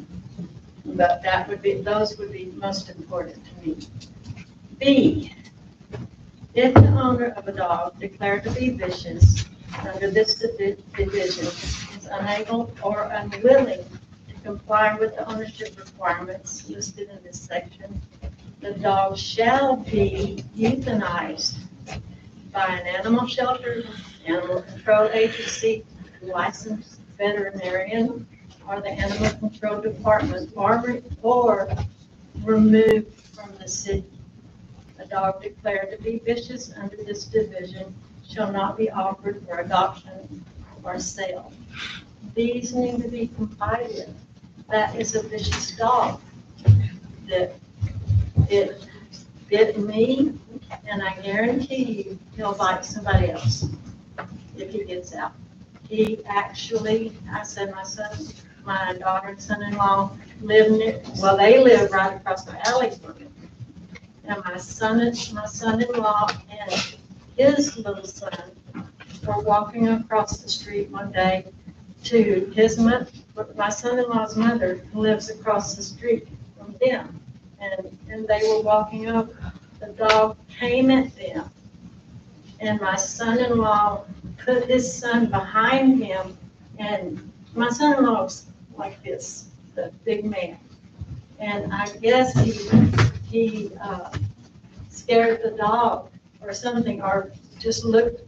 but those would be most important to me. B, if the owner of a dog declared to be vicious under this division is unable or unwilling to comply with the ownership requirements listed in this section, the dog shall be euthanized by an animal shelter, animal control agency, licensed veterinarian, or the animal control department, or removed from the city. A dog declared to be vicious under this division shall not be offered for adoption or sale. These need to be complied with. That is a vicious dog that it bit me, and I guarantee you he'll bite somebody else if he gets out. He actually, I said my daughter and son-in-law live near, well, they live right across the alley from me. And my son-in-law and his little son were walking across the street one day to my son-in-law's mother, who lives across the street from them. And they were walking up, the dog came at them. And my son-in-law put his son behind him, and my son-in-law's like this, the big man. And I guess he scared the dog or something, or just looked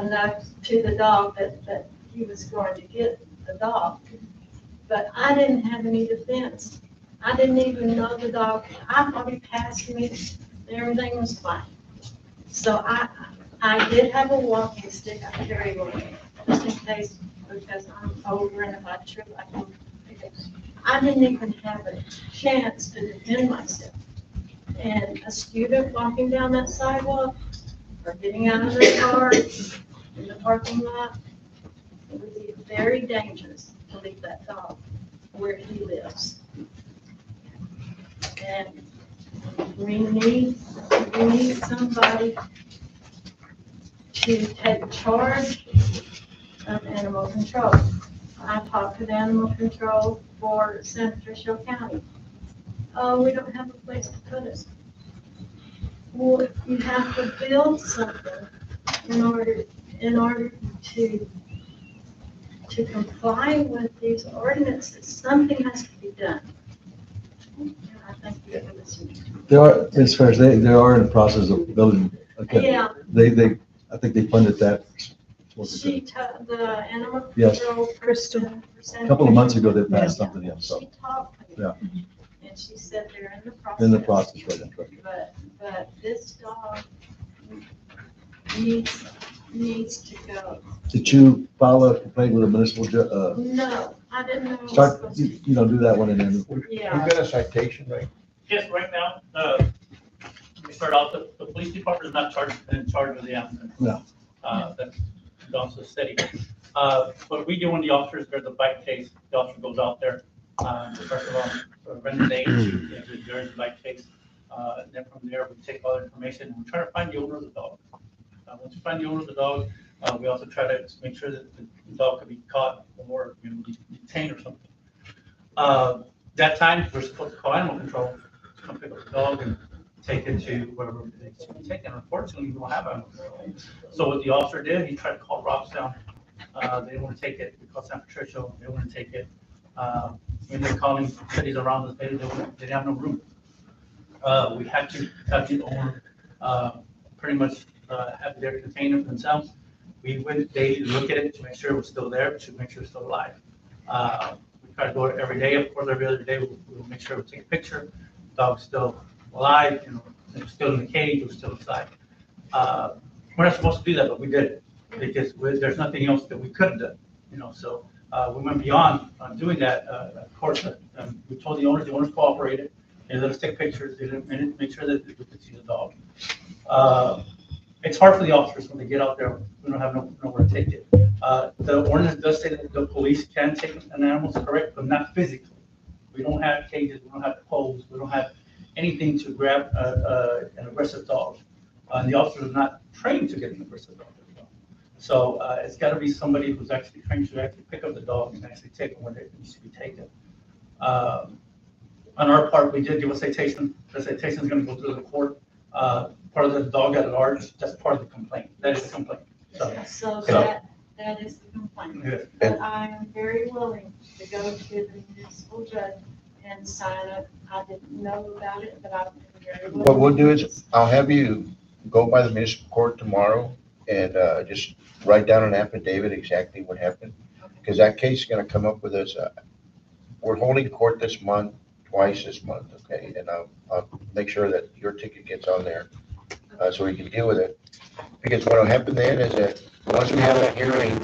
enough to the dog that he was going to get the dog. But I didn't have any defense. I didn't even know the dog. I thought he passed me. Everything was fine. So I did have a walking stick. I carry one just in case, because I'm older and if I trip, I can pick it. I didn't even have a chance to defend myself. And a student walking down that sidewalk or getting out of their car in the parking lot, it would be very dangerous to leave that dog where he lives. And we need somebody to take charge of animal control. I talked to animal control for San Patricio County. Oh, we don't have a place to put us. Well, you have to build something in order to comply with these ordinances. Something has to be done. And I thank you for listening. There are, as far as they are in the process of building. Okay. Yeah. I think they funded that. The animal Yes. control person. A couple of months ago, they passed something else, so, She talked to me. yeah, And she said they're in the process. in the process, right, that's right. But this dog needs to go. Did you file a complaint with a municipal No, I didn't know. it was start, supposed to- you know, do that one and then, Yeah. We've got a citation, right? Yes, right now, we start out, the police department is not in charge of the ambulance. No. That's also steady. What we do when the officers, there's a bike case, the officer goes out there, first of all, render the aid, if there's a bike case. Then from there, we take all the information and we try to find the owner of the dog. Once we find the owner of the dog, we also try to make sure that the dog can be caught or detained or something. That time, we're supposed to call animal control to come pick up the dog and take it to wherever it's taken. Unfortunately, we don't have animal control. So what the officer did, he tried to call Robstown. They didn't want to take it. We called San Patricio. They wouldn't take it. We ended up calling cities around us. They didn't have no room. We had to have the owner pretty much have their container for themselves. We went daily to look at it to make sure it was still there, to make sure it's still alive. We try to go every day. Of course, every other day we'll make sure we take a picture, dog's still alive, it was still in the cage, it was still inside. We're not supposed to do that, but we did it, because there's nothing else that we could have done, so we went beyond doing that. Of course, we told the owners cooperated, they let us take pictures, they didn't make sure that we could see the dog. It's hard for the officers when they get out there, we don't have nowhere to take it. The ordinance does say that the police can take an animal, correct, but not physically. We don't have cages, we don't have poles, we don't have anything to grab an aggressive dog. And the officer is not trained to get an aggressive dog. So it's got to be somebody who's actually trained to actually pick up the dog and actually take it when it needs to be taken. On our part, we did give a citation. The citation is going to go through the court. Part of the dog at large, that's part of the complaint. That is the complaint. So that is the complaint. Yeah. But I am very willing to go to the municipal judge and sign it. I didn't know about it, but I'm very willing. What we'll do is, I'll have you go by the municipal court tomorrow and just write down an affidavit exactly what happened. Because that case is gonna come up with us. We're holding court this month, twice this month, okay? And I'll make sure that your ticket gets on there, so we can deal with it. Because what'll happen then is that once we have that hearing,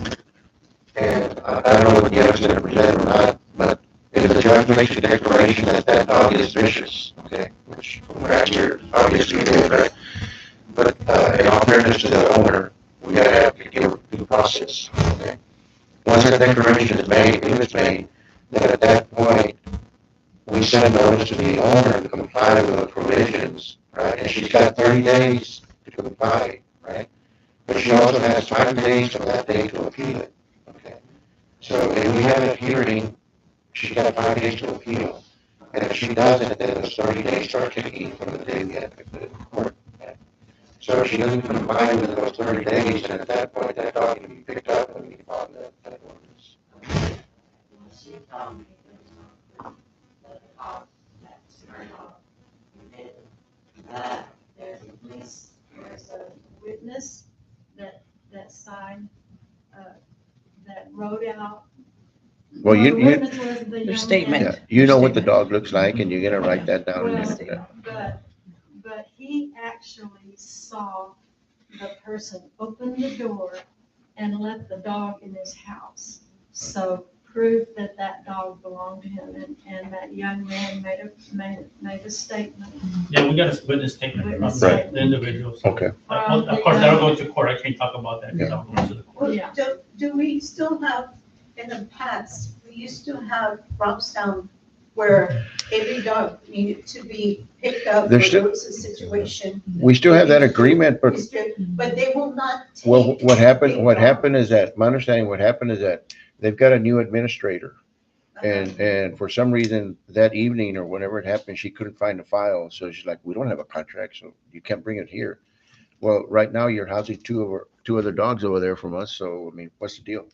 and I don't know what the judge is gonna present or not, but if the judge makes a declaration that that dog is vicious, okay, which last year obviously did, right? But in all fairness to the owner, we gotta have to give due process, okay? Once that declaration is made, if it's made, then at that point, we send a notice to the owner to comply with the provisions, right? And she's got 30 days to comply, right? But she also has 5 days from that day to appeal it, okay? So if we have a hearing, she's got 5 days to appeal. And if she doesn't, then those 30 days start ticking from the day we have to put it in court. Okay? So if she doesn't comply with those 30 days, then at that point, that dog can be picked up and we can file that ordinance. There's a witness that signed, that wrote out. Well, the witness was the young statement. man. Yeah, you know what the dog looks like and you're gonna write that down. But he actually saw the person open the door and let the dog in his house. So proof that that dog belonged to him, and that young man made a statement. Yeah, we got a witness statement from the individual. So, Okay. Of course, that'll go to court. I can't talk about that. That'll go to the court. Yeah. Do we still have, in the past, we used to have Robstown where every dog needed to be picked up. There's when still- there was a situation. We still have that agreement, but But they will not take. well, what a happened dog. is that, my understanding, what happened is that they've got a new administrator. And for some reason, that evening or whenever it happened, she couldn't find the file. So she's like, we don't have a contract, so you can't bring it here. Well, right now you're housing two other dogs over there from us. So, I mean, what's the deal?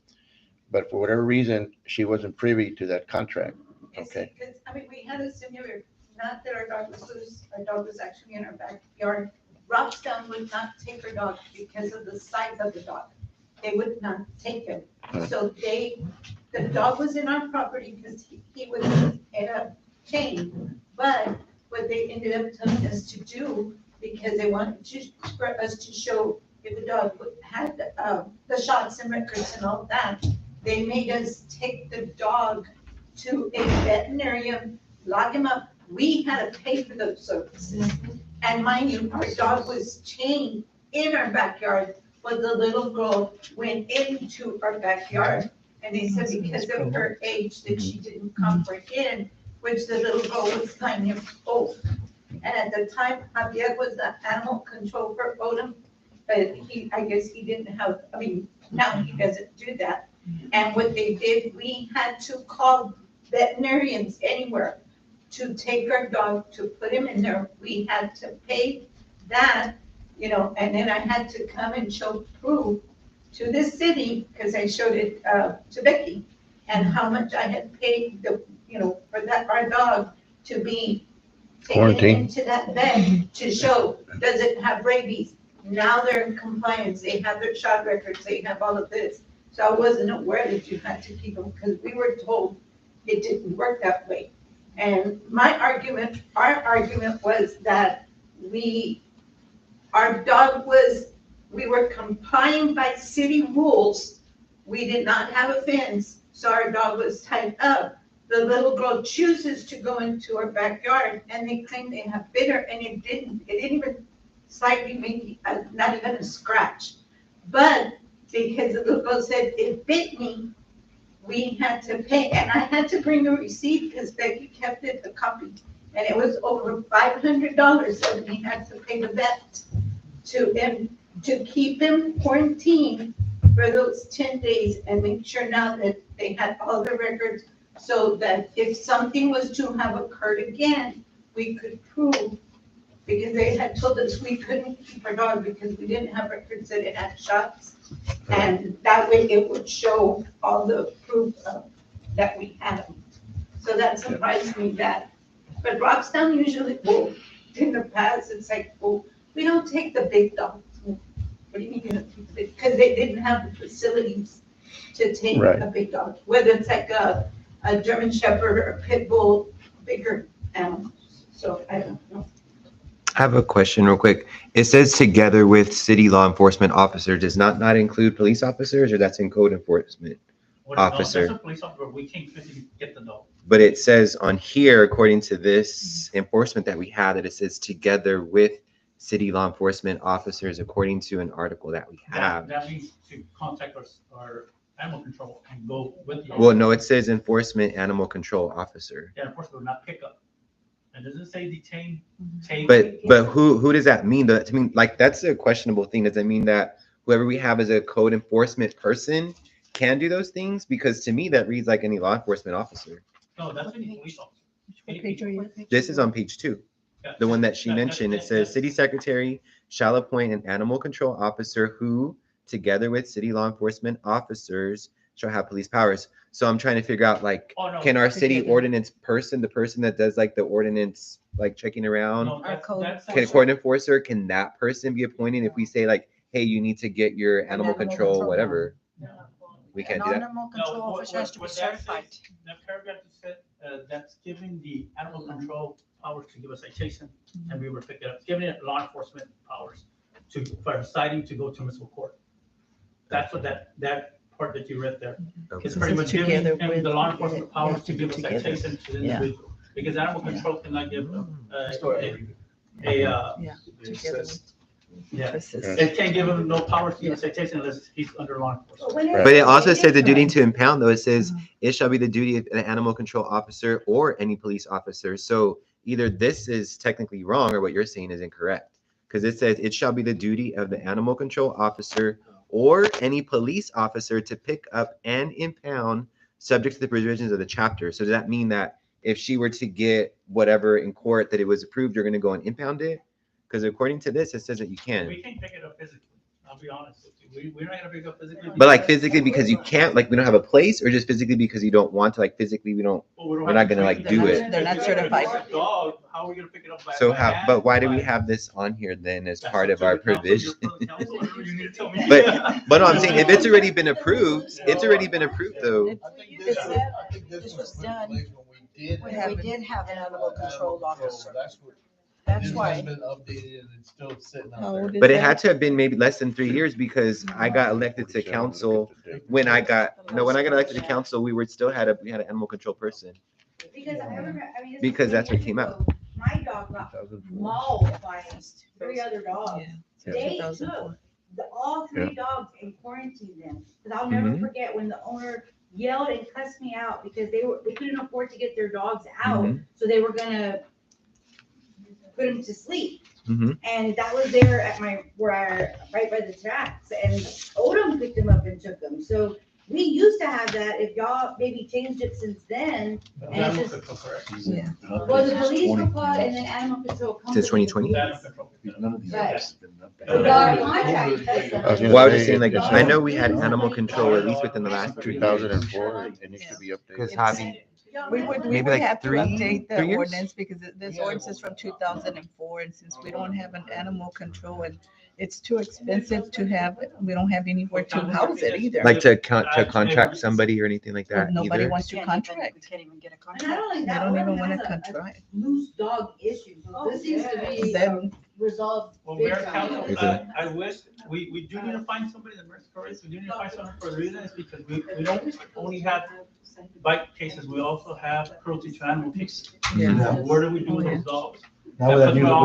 But for whatever reason, she wasn't privy to that contract. Okay. Because, I mean, we had a similar, not that our dog was loose, our dog was actually in our backyard. Robstown would not take her dog because of the size of the dog. They would not take him. So the dog was in our property because he was in a chain. But what they ended up telling us to do, because they wanted for us to show if the dog had the shots and records and all that, they made us take the dog to a veterinarian, lock him up. We had to pay for those services. And mind you, our dog was chained in our backyard, but the little girl went into our backyard. And they said because of her age that she didn't comprehend, which the little girl was 9 years old. And at the time, Javier was the animal control for Odom, but I guess he didn't have, I mean, now he doesn't do that. And what they did, we had to call veterinarians anywhere to take our dog, to put him in there. We had to pay that, and then I had to come and show proof to the city, because I showed it to Becky, and how much I had paid for our dog to be taken Quarantine. into that vet to show, does it have rabies? Now they're in compliance, they have their shot records, they have all of this. So I wasn't aware that you had to keep them, because we were told it didn't work that way. And our argument was that our dog we were complying by city rules. We did not have a fence, so our dog was tied up. The little girl chooses to go into our backyard and they claim they have bit her and it didn't even slightly, maybe, not even a scratch. But because the little girl said it bit me, we had to pay, and I had to bring a receipt because Becky kept it, a copy. And it was over $500 that we had to pay the vet to keep him quarantined for those 10 days and make sure now that they had all the records so that if something was to have occurred again, we could prove, because they had told us we couldn't keep our dog because we didn't have records that it had shots. And that way it would show all the proof that we had. So that surprised me that, but Robstown usually will, in the past, it's like, well, we don't take the big dogs. What do you mean you don't take the big? Because they didn't have the facilities to take a big dog, whether it's like a German Shepherd or a Pit Bull, bigger animals. So I don't know. I have a question real quick. It says together with city law enforcement officer, does not include police officers, or that's in code enforcement officer? That's a police officer, we can't physically get the dog. But it says on here, according to this enforcement that we had, that it says together with city law enforcement officers, according to an article that we have. That means to contact our animal control and go with the. Well, no, it says enforcement animal control officer. Yeah, enforcement will not pick up. And does it say detain, take? But who does that mean? To me, like, that's a questionable thing. Does it mean that whoever we have as a code enforcement person can do those things? Because to me, that reads like any law enforcement officer. No, that's any police officer. This is on page 2. Yeah. The one that she mentioned, it says city secretary shall appoint an animal control officer who, together with city law enforcement officers, shall have police powers. So I'm trying to figure out, like, can our city ordinance person, the person that does like the ordinance, like checking around, can a court enforcer, can that person be appointed if we say like, hey, you need to get your animal control, whatever? We can't do that. Animal control officer has to be certified. That paragraph said, that's giving the animal control powers to give a citation, and we were picking it up, giving it law enforcement powers for deciding to go to municipal court. That's what that part that you read there. It's pretty much giving them the law enforcement powers to give a citation to the individual. Because animal control cannot give it can't give him no power to give a citation unless he's under law enforcement. But it also says the duty to impound, though. It says it shall be the duty of an animal control officer or any police officer. So either this is technically wrong or what you're saying is incorrect. Because it says it shall be the duty of the animal control officer or any police officer to pick up and impound subject to the provisions of the chapter. So does that mean that if she were to get whatever in court that it was approved, you're going to go and impound it? Because according to this, it says that you can. We can't pick it up physically. I'll be honest with you. We're not gonna pick it up physically. But like physically because you can't, like we don't have a place, or just physically because you don't want to, like physically we're not gonna like do it. They're not certified. Dog, how are we gonna pick it up? So how? But why do we have this on here then as part of our provision? But no, I'm saying if it's already been approved, it's already been approved though. This was done when we did have an animal control officer. That's why. It's been updated and it's still sitting out How there. old is But it that? had to have been maybe less than 3 years because I got elected to council. When I got elected to council, we had an animal control person. Because I remember, I mean. Because that's what came out. My dog got mauled by 3 other dogs. They took all 3 dogs and quarantined them. Because I'll never Mhm. forget when the owner yelled and cussed me out because they couldn't afford to get their dogs out. Mhm. So they were gonna put them to sleep. Mhm. And that was there at right by the tracks, and Odom picked them up and took them. So we used to have that. If y'all maybe changed it since then, and it's just, well, the police were called and then animal control. comes Since 2020? None of these Right. have been updated. But our contract says that. Well, I was just saying, like, I know we had animal control at least within the last 3 years. 2004, it needs to be updated. Because Javi, We would Maybe like have to 3 update the years? ordinance because this ordinance is from 2004, and since we don't have an animal control and it's too expensive to have, we don't have anywhere to house it either. Like to contract somebody or anything like that Nobody either? wants to contract. We can't even get a And not contract. only They that, don't even Orem wanna has a contract. loose dog issue. So this seems to be Then- resolved. Well, big Mayor time. Council, Is it? I wish, we do need to find somebody, the mayor's correct, we do need to find someone for the reason is because we don't only have bite cases, we also have cruelty to animal cases. Yeah. So where do we do with those dogs? Now with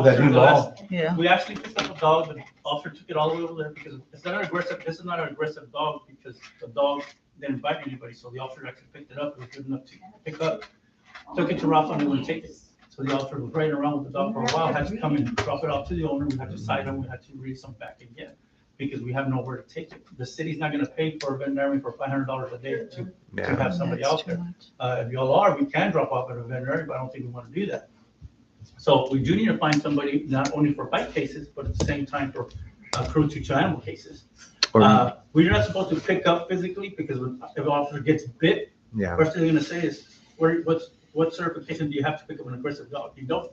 that new law, Yeah. We actually picked up a dog, the officer took it all the way over there because it's not an aggressive, this is not an aggressive dog because the dog didn't bite anybody, so the officer actually picked it up, it was good enough to pick up. Took it to Ralph and they wouldn't take it. So the officer was riding around with the dog for a while, had to come and drop it off to the owner, we had to cite him, we had to release him back again. Because we have nowhere to take it. The city's not gonna pay for a veterinarian for $500 a day to Yeah. have somebody out there. If y'all are, we can drop off at a veterinarian, but I don't think we wanna do that. So we do need to find somebody, not only for bite cases, but at the same time for cruelty to animal cases. We're not supposed to pick up physically because if an officer gets bit, Yeah. first thing they're gonna say is, what certification do you have to pick up an aggressive dog? You don't.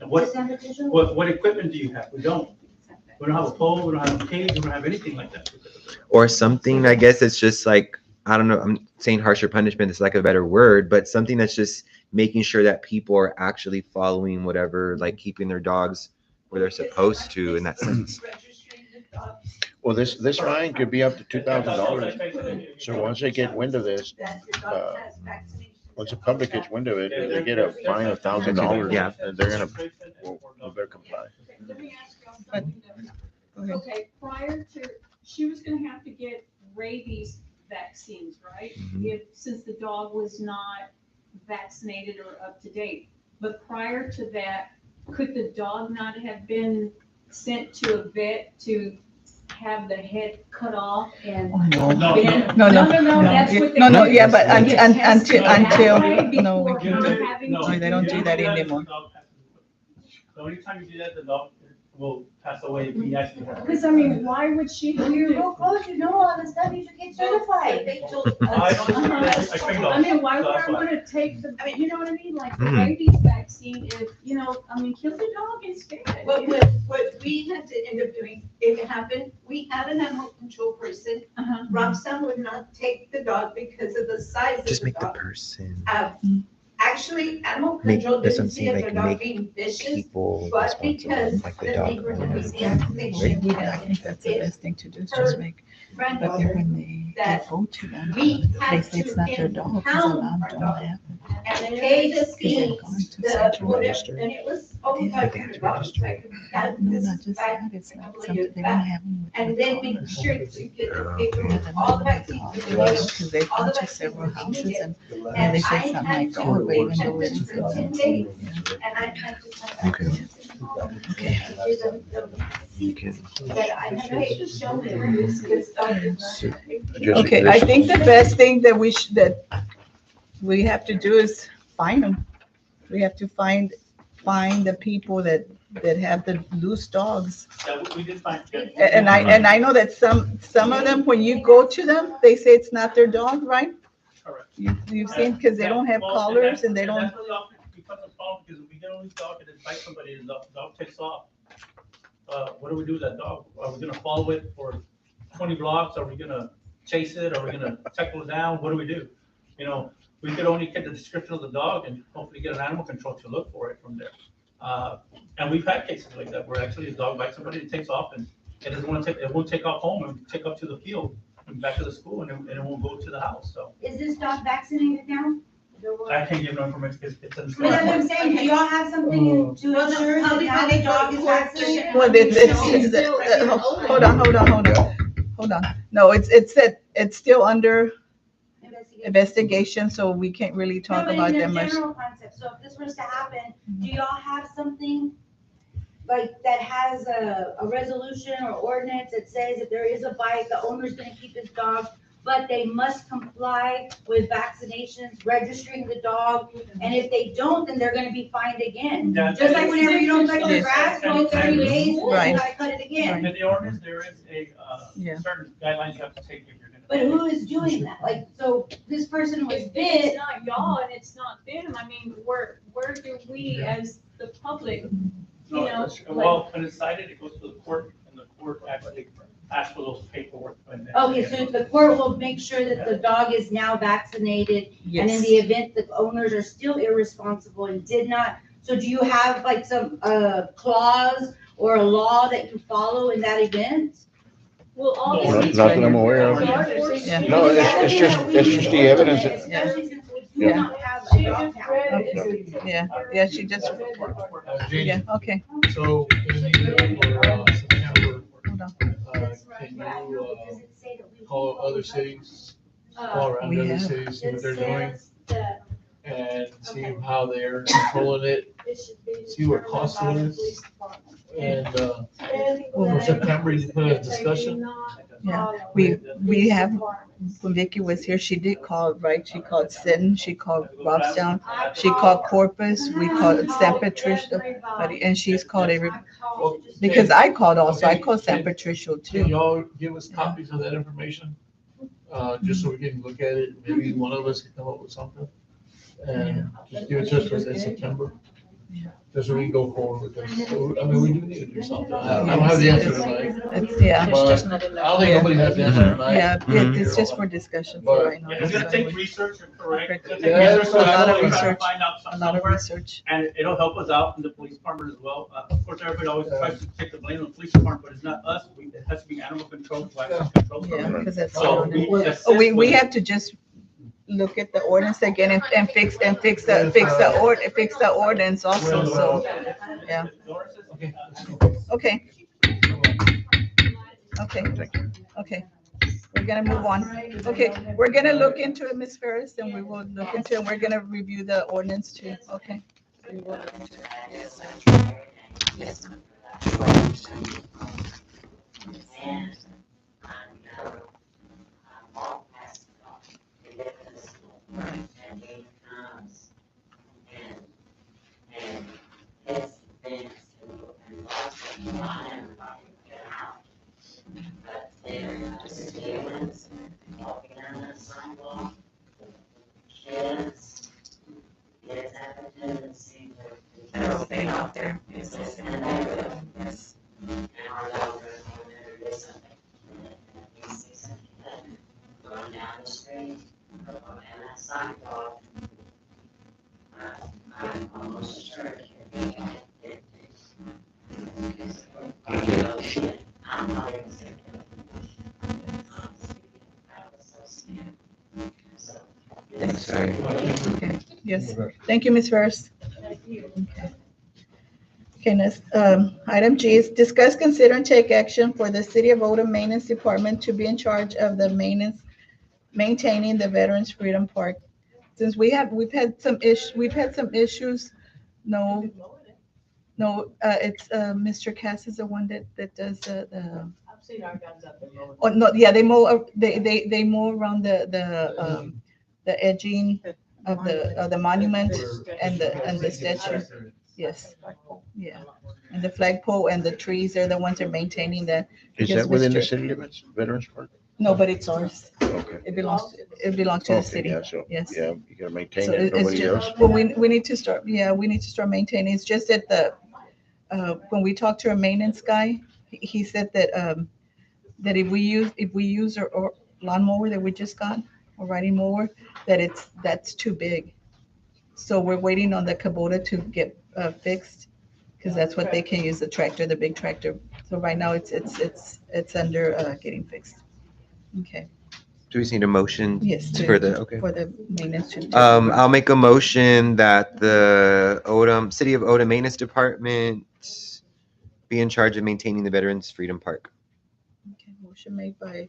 And what equipment do you have? We don't. We don't have a pole, we don't have a cage, we don't have anything like that. Or something, I guess it's just like, I don't know, I'm saying harsher punishment is like a better word, but something that's just making sure that people are actually following whatever, like keeping their dogs where they're supposed to in that sense. Well, this fine could be up to $2,000. So once they get wind of this, once the public gets wind of it, if they get a fine of $1,000, Yeah. then they're gonna, well, we better comply. Let me ask y'all something. Okay, prior to, she was gonna have to get rabies vaccines, right? If, since the dog was not vaccinated or up to date. But prior to that, could the dog not have been sent to a vet to have the head cut off and? No. been- No, that's what they. No, do. yeah, but They get tested until, that way no, we before can't. having No, to- they don't do that anymore. The only time you do that, the dog will pass away if he actually. Because I mean, why would she? When you're real close, you know all this stuff, you should get certified. I trained I mean, why dogs, would so that's I why. wanna take the, you know what I mean, like the Mhm. rabies vaccine, if, you know, I mean, kill the dog instead. But what we had to end up doing, if it happened, we had an animal control person. Uh-huh. Robstown would not take the dog because of the size of Just the make the dog. person, Actually, animal Make- control that's what I'm didn't see saying, the like, dog make being vicious, people but responsible, because like the the dog neighbor owners. did they should Yeah, I think that's the best thing to do, is just make, but then granddaughter, when they that go to them, we they had say it's to not their dog, because a impound lot our don't dog. have it. And the cage is Because they're going to the, central whatever, register. and it was over They have 500 to dollars. register. Like, that- No, this not is just back that, it's a not couple of something, years they don't back. have them with And their then make collars. sure to get the Yeah. paperwork, Because all the vaccines. that they gave us, because they've all gone the to vaccines several that they houses needed. and And they I say something had like, to oh, even wait though it's. for 10 days, and I had to come back. Okay. Okay. You can. That I had to show them this dog is not. Okay, I think the best thing that that we have to do is find them. We have to find the people that have the loose dogs. Yeah, we did find. And I know that some of them, when you go to them, they say it's not their dog, right? Correct. You've seen, because they don't have Well, collars and they that's don't, really often becomes a problem because if we get a loose dog and it bites somebody and the dog takes off, what do we do with that dog? Are we gonna follow it for 20 blocks? Are we gonna chase it? Are we gonna tackle it down? What do we do? You know, we could only get the description of the dog and hopefully get an animal control to look for it from there. And we've had cases like that where actually a dog bites somebody, it takes off and it doesn't want to take, it won't take off home and take up to the field and back to the school and it won't go to the house, so. Is this dog vaccinated now? I can't give no information because it's in. But that's what I'm saying, do y'all have something to ensure that now the dog is vaccinated? well, hold on. No, it's still under investigation, so we can't really talk No, but about in a them much. general concept, so if this was to happen, do y'all have something like that has a resolution or ordinance that says if there is a bite, the owner's gonna keep his dog, but they must comply with vaccinations, registering the dog, and if they don't, then they're gonna be fined again. Yeah, Just like whenever you don't cut your Yes. grass, you get 30 days, and then Right. you gotta cut it again. In the ordinance, there is a, Yeah. certain guidelines you have to take if you're gonna. But who is doing that? Like, so this person was If bit, it's not y'all and it's not them, I mean, where do we as the public, No, you know, well, when it's cited, it goes to the court, and the court actually ask for those paperwork. and then- Okay, so the court will make sure that the dog is now vaccinated, and in Yes. the event the owners are still irresponsible and did not, so do you have like some, clause or a law that you follow in that event? Well, all No, this. not that I'm aware of. Yeah. No, it's just the evidence. Especially since we do Yeah. not have a She dog just pound. read it. Yeah, she just, Jeannie, yeah, okay, so in the, September, hold on. can you, call other cities, call around We other have. cities, see what they're doing, That and see how they're controlling it, it should be see what cost it determined by the is. police department. and, And for September, you put a if they do discussion. not Yeah, follow we these have, requirements. when Vicky was here, she did call, right? She called Sin, she called Robstown, I she called Corpus, we called San Patricio, everybody. and she's called every, I called just- because I called also, I Okay, called San can- Patricio Can too. y'all give us copies of that information? Just so we can look at it, maybe one of us can come up with something. And just give it to us for the September. Just so we can go forward with this. So, I mean, we do need to do something. I don't have the answer tonight. It's, yeah, But I don't think nobody has the answer tonight. yeah, it's just for discussion for right now. Yeah, it's gonna take research and correct. It's gonna take Yeah, research, a lot of so we're trying to research, find out A something lot of somewhere, research. and it'll help us out in the police department as well. Of course, everybody always tries to take the blame on the police department, but it's not us. It has to be animal control, livestock control. Yeah, because that's. So we need to assist We with- have to just look at the ordinance again and fix the ordinance also, so, yeah. Okay. Okay, okay, we're gonna move on. Okay, we're gonna look into it, Ms. Ferris, and we will look into it, and we're gonna review the ordinance too, okay? We will look into it. Yes. And he comes and his things and lots of mine get out. But they're just humans walking on the sidewalk. Kids have a tendency to. They're staying out there. And they will, yes. And our dog goes over there to do something. And he sees something going down the street. And that sidewalk, I'm almost sure it can be it. I'm not even saying. I was so scared. So. Sorry. Okay, yes, thank you, Ms. Ferris. Okay. Okay, next, item G is discuss, consider, and take action for the City of Odom Maintenance Department to be in charge of the maintaining the Veterans Freedom Park. Since we've had some issues, no, it's, Mr. Cass is the one that does the, I've seen our guns up there. oh, no, yeah, they mow, they mow around the edging of the monument and the statue. Yes, yeah, and the flagpole and the trees, they're the ones that are maintaining that. Is because that within the Mr. city limits, Veterans Park? No, but it's ours. Okay. It belongs to the Okay, city. yeah, so, Yes. yeah, you gotta maintain So it, it's nobody just, else. well, we need to start, yeah, we need to start maintaining. It's just that when we talked to a maintenance guy, he said that, that if we use our lawnmower that we just got, or riding mower, that's too big. So we're waiting on the Kubota to get fixed, because that's what they can use, the tractor, the big tractor. So right now it's under getting fixed. Okay, Do we just need a motion? yes. For the, okay. For the maintenance to. I'll make a motion that the City of Odom Maintenance Department be in charge of maintaining the Veterans Freedom Park. Okay, motion made by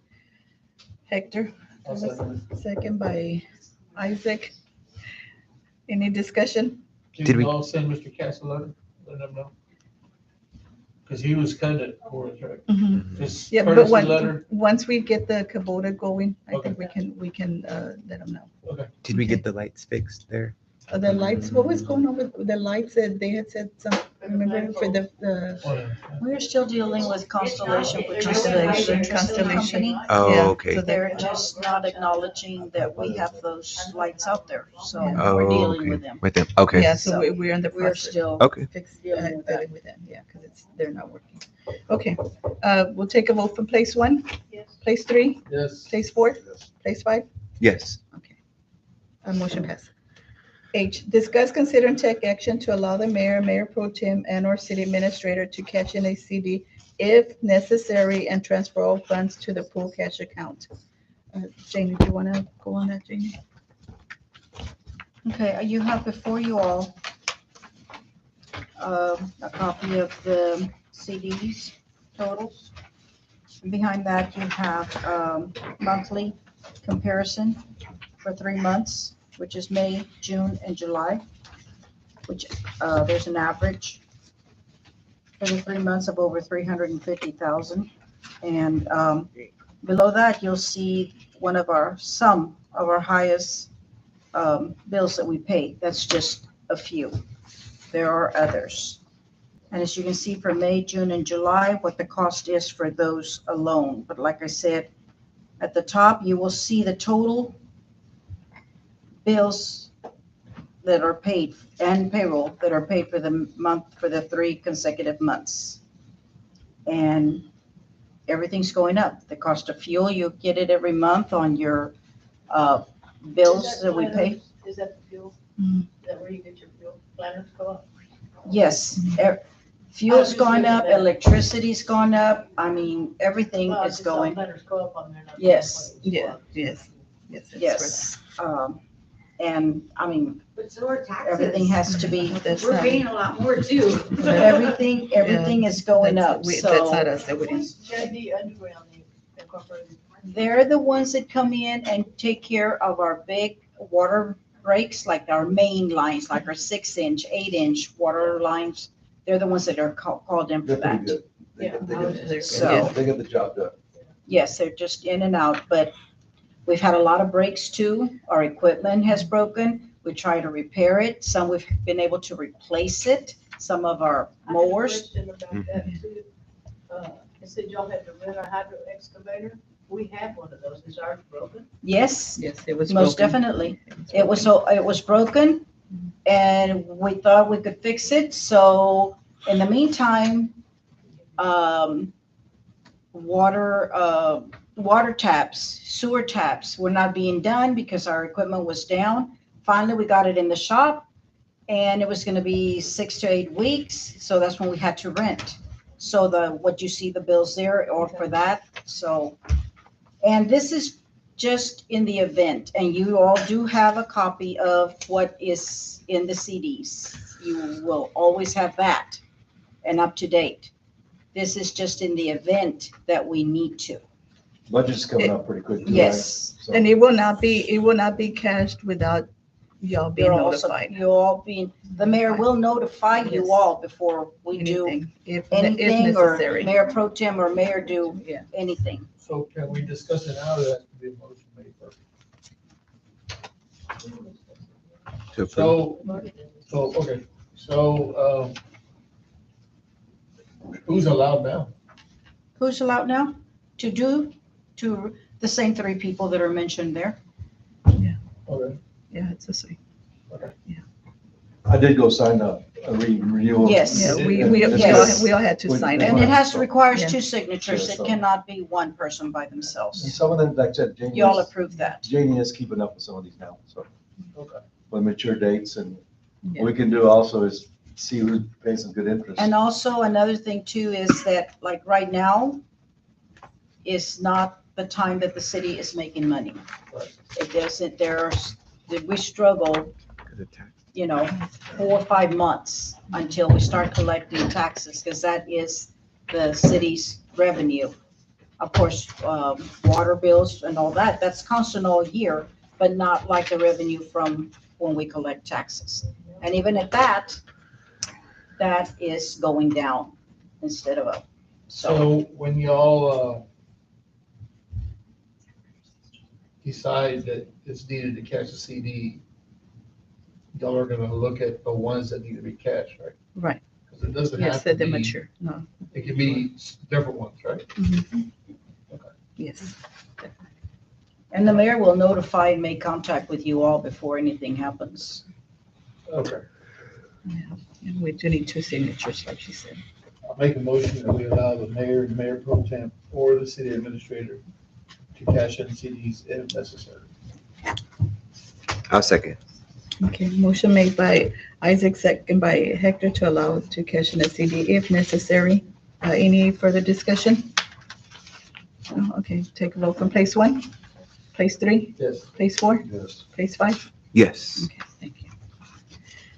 Hector, second by Isaac. Any discussion? Did we- Can y'all send Mr. Cass a letter, let him know? Because he was kind of for it, right? Mhm. Just Yeah, but courtesy letter. once we get the Kubota going, I Okay. think we can let them know. Did we get the lights fixed there? The lights, what was going on with the lights that they had said some, remember for the, We're still dealing with Constellation, which is the Constellation, electricity Constellation. company. Oh, Yeah, okay. so They're just not acknowledging that we have those lights out there, so Oh, we're dealing okay. with them. With them, okay. Yeah, so we're in the We're process. still Okay. dealing with that. Dealing with them, yeah, because they're not working. Okay, we'll take a vote from place 1, Yes. place 3, Yes. place 4, place 5. Yes. Motion passes. H, discuss, consider, and take action to allow the mayor, mayor pro tem, and/or city administrator to cash in a CD if necessary and transfer all funds to the pool cash account. Jamie, do you want to go on that, Jamie? Okay, you have before you all a copy of the CDs totals. Behind that, you have monthly comparison for 3 months, which is May, June, and July, which there's an average for the 3 months of over 350,000. And below that, you'll see some of our highest bills that we pay. That's just a few. There are others. And as you can see for May, June, and July, what the cost is for those alone. But like I said, at the top, you will see the total bills that are paid and payroll that are paid for the month, for the 3 consecutive months. And everything's going up. The cost of fuel, you get it every month on your bills that we pay. Is that the fuel? Mhm. Is that where you get your fuel? Planners go up? Yes, fuel's gone up, electricity's gone up. I mean, everything Well, I is just saw going. planners go up on there. not Yes. what it was Yeah, for. yes, yes. it's Yes. And I mean, But so are taxes. everything has to be, That's We're not- paying a lot more too. everything is going that's- up, That's not so us, that wouldn't. Who's JD Underground Incorporated? they're the ones that come in and take care of our big water breaks, like our main lines, like our 6-inch, 8-inch water lines. They're the ones that are called in for They're pretty that. good. They Yeah. get- they get- They're So- They get the job done. Yes, they're just in and out, but we've had a lot of breaks too. Our equipment has broken. We try to repair it. Some we've been able to replace it. Some of our I have a mowers. question about that too. It said y'all had to rent a hydro excavator. We have one of those. Is ours broken? Yes, Yes, it was most broken. definitely. It was broken and we thought we could fix it. So in the meantime, water taps, sewer taps were not being done because our equipment was down. Finally, we got it in the shop and it was going to be 6 to 8 weeks. So that's when we had to rent. So what you see the bills there or for that. So, and this is just in the event, and you all do have a copy of what is in the CDs. You will always have that and up to date. This is just in the event that we need to. Budget's coming up pretty quick. too, right? Yes. So- And it will not be cashed without y'all being You're also, notified. the mayor will notify Yes. you all before we do Anything, if anything or necessary. Mayor Pro Tem or Mayor do Yeah. anything. So can we discuss it now, or that could be a motion made first? To approve. Okay, so, who's allowed now? Who's allowed now to the same 3 people that are mentioned there? Okay. Yeah, it's the same. I did go sign up a renewal. Yes. Yeah, we Yes. all had to We- sign And it. it requires Yeah. 2 signatures. Yeah, It so- cannot be one person by And themselves. some of them, like I said, Janie Y'all is, approve that. Janie is keeping up with some of these now, so. Okay. With mature dates, and Yeah. what we can do also is see who pays some good interest. And also another thing too is that like right now is not the time that the city is making money. Right. It doesn't, we struggle, 4 or 5 months until we start collecting taxes, because that is the city's revenue. Of course, water bills and all that, that's constant all year, but not like the revenue from when we collect taxes. And even at that is going down instead of up. So when y'all, decide that it's needed to catch a CD, y'all are gonna look at the ones that need to be cashed, right? Right. Because it doesn't Yes, have that to they be, mature. No. it can be different ones, right? Yes. And the mayor will notify and make contact with you all before anything happens. Okay. And we do need 2 signatures, like she said. I'll make a motion that we allow the mayor, mayor pro temp, or the city administrator to cash in CDs if necessary. I'll second. Okay, motion made by Isaac, second by Hector to allow to cash in a CD if necessary. Any further discussion? No? Okay, take a vote from place 1, place 3, Yes. place 4, Yes. place 5. Yes. Okay, thank you.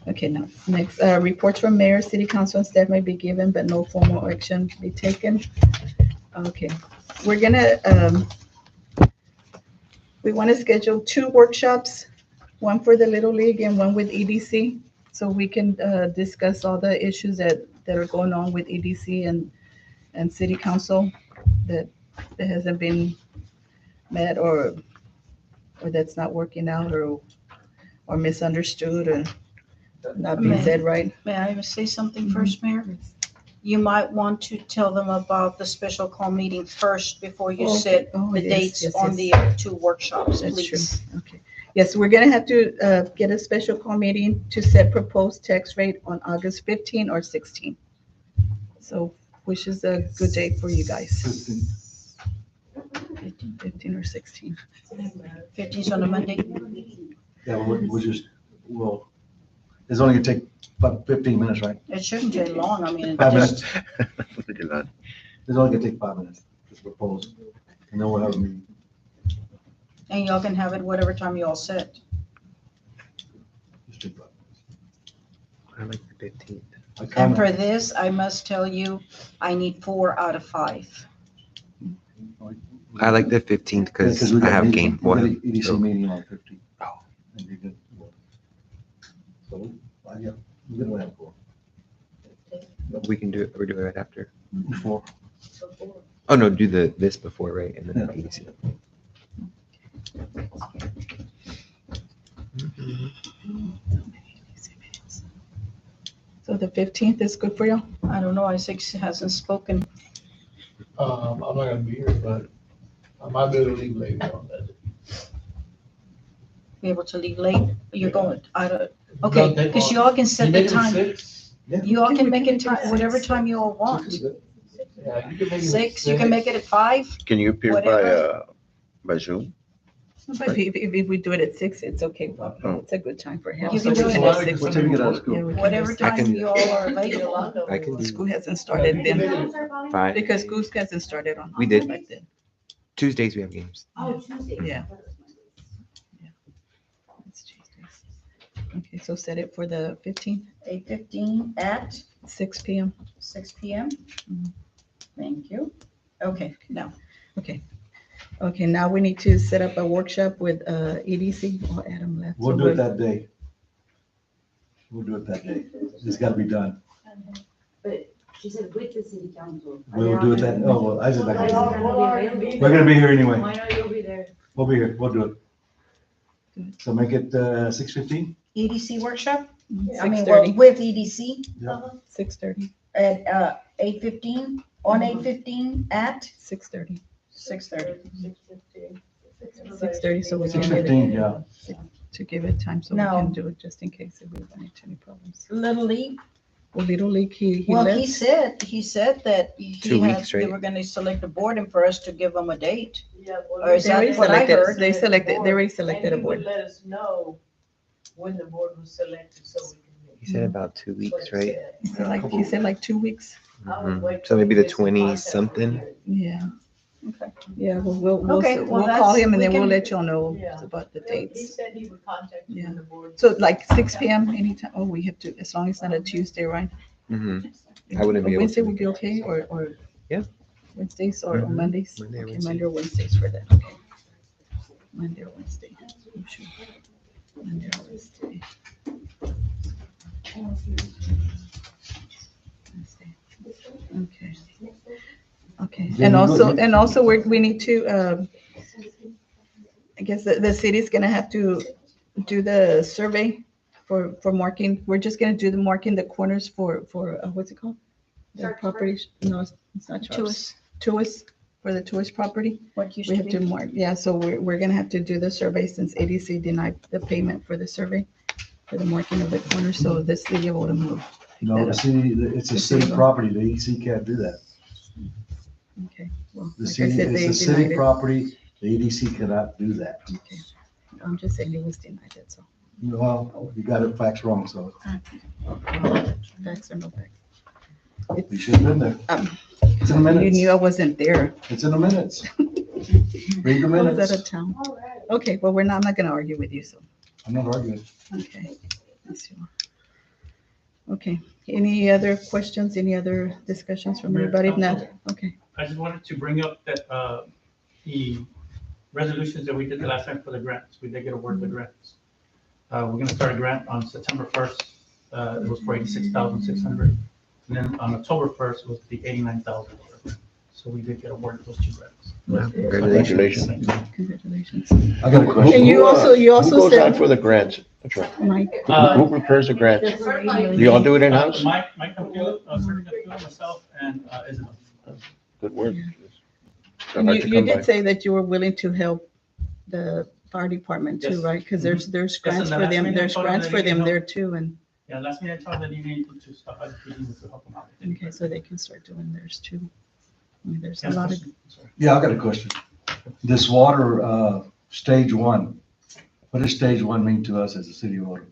Okay, now, next, reports from mayor, city council, and staff may be given, but no formal action be taken. Okay, we're gonna, we want to schedule 2 workshops, one for the Little League and one with EDC, so we can discuss all the issues that are going on with EDC and city council that hasn't been met or that's not working out or misunderstood or not being said right. May I say something first, Mayor? You might want to tell them about the special call meeting first before you set the dates on the 2 workshops, That's true. please. Okay. Yes, we're gonna have to get a special call meeting to set proposed tax rate on August 15 or 16. So which is a good date for you guys? 15 or 16. 15's on a Monday. Yeah, we'll just, well, it's only gonna take about 15 minutes, right? It shouldn't take long, I mean, it 5 just, minutes. It's only gonna take 5 minutes to propose, and then we'll have a meeting. and y'all can have it whatever time you all set. Just take 5 I like the 15th. minutes. I And kinda- for this, I must tell you, I need 4 out of 5. I like the 15th Yeah, because we I got have meeting- game we got one. EDC so- meeting on 15. Oh. And you're good. So, yeah, we're gonna have 4. We can do it, or do it right after. Before. Oh, no, do this before, right? And then the EDC. So the 15th is good for y'all? I don't know, Isaac hasn't spoken. I'm not gonna be here, but I might be able to leave later on that. Be able to leave late? You're going, I don't, Don't okay, take because long. you all can set You the make it time. 6? You all can make it time, time, whatever time you all want. Yeah, you can make it 6, you can make it at 5. Can you appear Whatever. by Zoom? But if we do it at 6, it's okay. It's a good time for him. You So can we do it at at 6. What time you get out of school? Yeah, we can Whatever do I time can- you all are available. I can do School hasn't started then, 5. because school hasn't started on. We did. like that. Tuesdays we have games. Oh, Tuesday. Yeah. It's Tuesdays. Okay, so set it for the 15th, 8:15 at 6 PM. 6 PM. Mhm. Thank you. Okay, now, Okay, now we need to set up a workshop with EDC. Oh, Adam left. We'll So do it we're- that day. We'll do it that day. It's gotta be done. But she said with the city council. We'll do it that, oh, well, I said We'll that. already be We're gonna be here anyway. I know you'll be there. We'll be here. We'll do it. So make it 6:15? EDC workshop? Mhm, I mean, well, 6:30. with EDC 6:30. at 8:15, on 8:15 at 6:30. 6:30. 6:30, so we can give 6:15, it, yeah. to give it time so we No. can do it just in case if we run into any problems. Little League, Well, Little League, he well, left. he said that he 2 had, weeks, they right? were gonna select a board and for us to give them a date. Yeah. well, Or is They that already what I selected, heard? they already selected a And he would board. let us know when the board was selected, so we can. He said about 2 weeks, right? He said like 2 weeks. Mhm. So maybe the 20-something. Yeah. Okay. Yeah, we'll Okay, well, we'll call that's- him and we then we'll can- let y'all know Yeah. about the He dates. said he would contact you Yeah. when the board. So like 6 PM anytime, oh, we have to, as long as it's not a Tuesday, right? hmm I wouldn't be able Wednesday to. would be okay, or? Yeah. Wednesdays or Mhm. Mondays? Monday or Okay, Wednesday. Monday or Wednesdays for that, okay. Monday or Wednesday. I'm sure. Monday or Wednesday. Wednesday. Okay. Okay, Then and also we need to, I guess the city's gonna have to do the survey for marking, we're just gonna do the marking the corners for, what's it called? The Sharpsburg? properties, no, it's not Sharps. Tuis, for the Tuis property. What used We to have to be. mark, yeah, so we're gonna have to do the survey since ADC denied the payment for the survey, for the marking of the corners, so this city will move. No, the city, it's a city property, the EDC can't do that. Okay, well, The like I city, said, they it's a denied city it. property, the EDC cannot do that. Okay, I'm just saying it was denied, that's all. Well, you got it facts wrong, so Facts or no facts. you should have been there. It's in the You minutes. knew I wasn't there. It's in the minutes. Read the I was out minutes. of town. Okay, well, I'm not gonna argue with you, so, I'm not arguing. okay. Let's see. Okay, any other questions, any other discussions from anybody? If not, okay. I just wanted to bring up that, the resolutions that we did the last time for the grants, we did get awarded the grants. We're gonna start a grant on September 1st, it was for 86,600. And then on October 1st was the $89,000 grant. So we did get awarded those two grants. Wow, Congratulations. Congratulations. I got a question. And you also Who goes said. out for the grants? That's right. Mike. Who prepares the grants? Do you all do it in-house? Mike Campillo, Serena Campillo, myself, and Isabel. Good work. And you did say that you were willing to help the fire department too, Yes. right? Because there's Yes, grants and for the them, last there's minute grants for told them them that there too, and, Yeah, last minute I told them that you needed to stop by the meeting to help them out. okay, so they can start doing theirs too. I mean, there's a Yeah, lot of, Yeah, I got a question. This water, stage one, what does stage one mean to us as a city of Oro?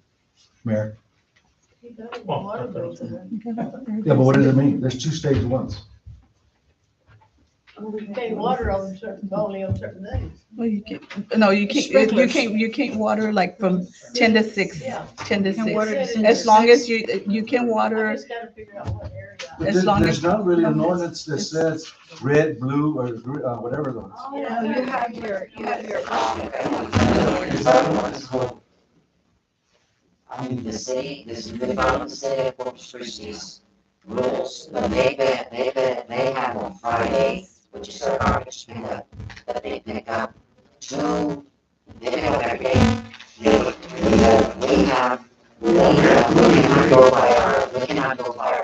Mayor? Well, Yeah, but what does it mean? There's two stage ones. You can't water on certain, only on certain days. well, you can't, no, you can't water like from 10 to 6, Yeah. 10 to Can water 6. to As long as you can I water, just gotta figure out what area. But As long there's as- not really an ordinance that says red, blue, or whatever those. You know, you have your. I mean, the city, this is the bottom of the city of Corpus Christi's rules, but they have on Fridays, which is their garbage pickup, that they pick up they pick up every day. We cannot go by our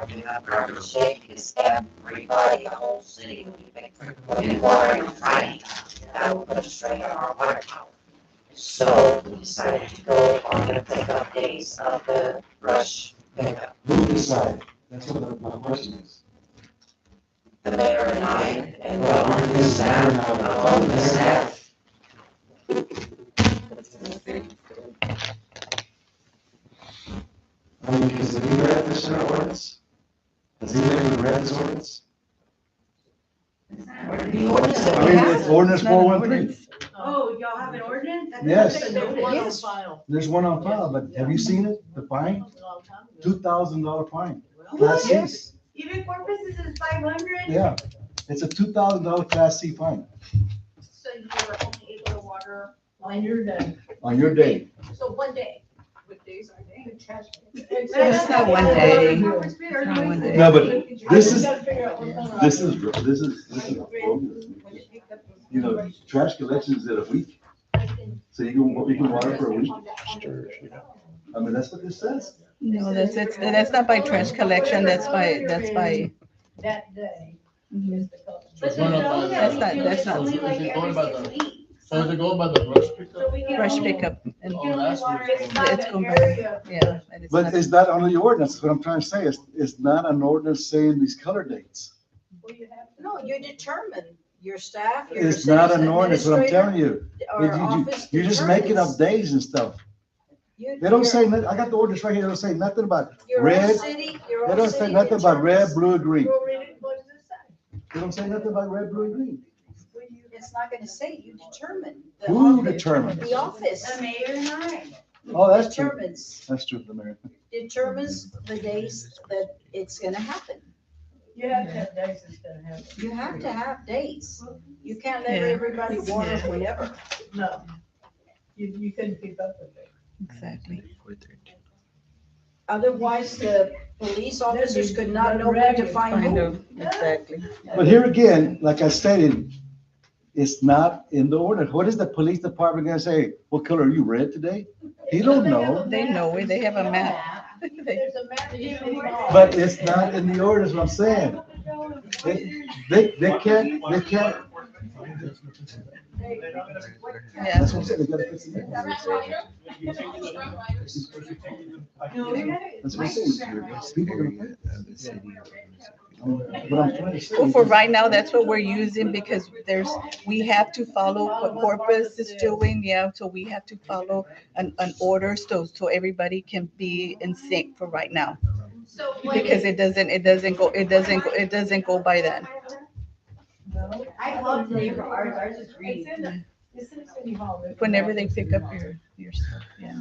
pickup garbage day because everybody, the whole city will be picking. We'll be watering on Friday, that will put us straight on our water tower. So we decided to go on the pickup days of the brush pickup. Who decided? That's what my question is. The mayor and I, and the staff. I mean, because have you read this ordinance? Has anybody read this ordinance? I mean, it's ordinance 413. Oh, y'all have an ordinance? Yes. There's one on file. There's one on file, but have you seen it? The fine? A long time ago. $2,000 fine. What? Class C. Even Corpus is 500? Yeah, it's a $2,000 Class C fine So you were only able to water on your day. on your day. So one day. What days are they? It's not one day. It's not one day. No, but this is, Gotta figure out what's going on. this is a program. You know, trash collections at a week, so you can water for a week. I mean, that's what this says. no, that's not by trash collection, that's by, That day mhm. is the color. It's one of the- That's not- Is it going by the, so is it going by the brush pickup? Brush pickup, and Oh, last year's. it's going by, yeah. and it's But not- it's not under the ordinance, what I'm trying to say is, it's not an ordinance saying these color dates. No, you determine your staff, your It's not city's an ordinance, what I'm telling administrator, you. our You- office You're just making up determines. days and stuff. You- They don't your- say, I got the ordinance right here, they don't say nothing about Your own red, city, your they own don't say city nothing about red, determines. blue, or green. Go read it, what does it say? They don't say nothing about red, blue, and green. It's not gonna say, you determine. The Who office- determines? The office The mayor and I. Oh, that's true. determines, That's true, the mayor. determines the days that it's gonna happen. You have to have days it's gonna happen. You have to have days. You can't let Yeah. everybody water whenever. No. You couldn't keep up with it. Exactly. Otherwise, the police officers could not know where to find Find who. out, exactly. But here again, like I stated, it's not in the ordinance. What is the police department gonna say? What color are you, red today? He don't know, They know it, they have a map. There's a map in City Hall. but it's not in the orders, what I'm saying. They can't, Yeah. that's what I'm saying, they gotta fix it. That's what I'm saying. People are gonna pay. But I'm trying to say. Well, for right now, that's what we're using because we have to follow what Corpus is doing, yeah, so we have to follow an order so everybody can be in sync for right now. So Because it doesn't go by that. I love the neighbor arts, ours is green. It's in City Hall. Whenever they pick up your stuff, yeah.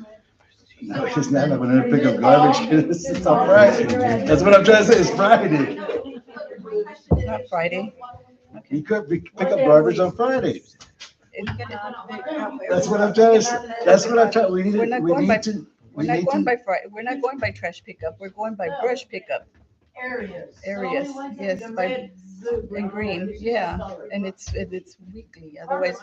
No, it's not, I'm gonna pick up garbage, it's on Friday. That's what I'm trying to say, it's Friday. Not Friday. You could pick up garbage on Friday. That's what I'm trying to say, that's what I'm trying, we We're need, not we going by- need to. We're not going by Friday, we're not going by trash pickup, we're going by brush pickup. Areas. Areas, yes, by- And green, yeah, and it's weekly, otherwise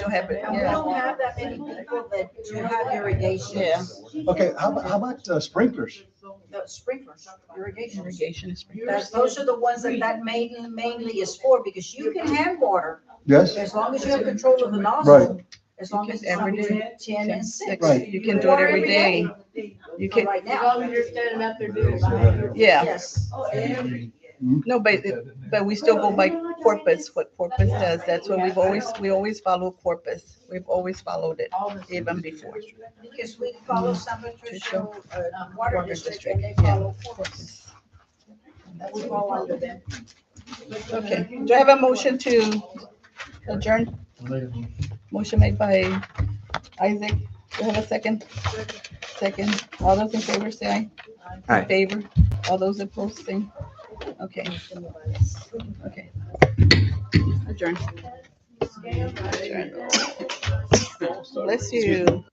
you'll have it, We yeah. don't have that many people that do have irrigation. Yeah. Okay, how about sprinklers? The sprinklers, irrigation. Irrigation is sprinkled. Those are the ones that mainly is for, because you can hand water, Yes? as long as you have control of the nozzle. As long as it's not Every day. between 10 and 6. Right. You can do it every day. You can, Right As now. long as you're standing up there doing it behind your. yeah, Yes. no, but we still go by Corpus, what Corpus does, that's what we always follow Corpus. We've always followed it, even before. Because we follow San Patricio, water Water district, district, and they yeah. follow Corpus. That we fall under them. Okay, do I have a motion to adjourn? Motion made by Isaac, do I have a second? Second, all those in favor say aye. Aye. In favor, all those opposed, same. Okay. Okay. Adjourn. Adjourn. Bless you.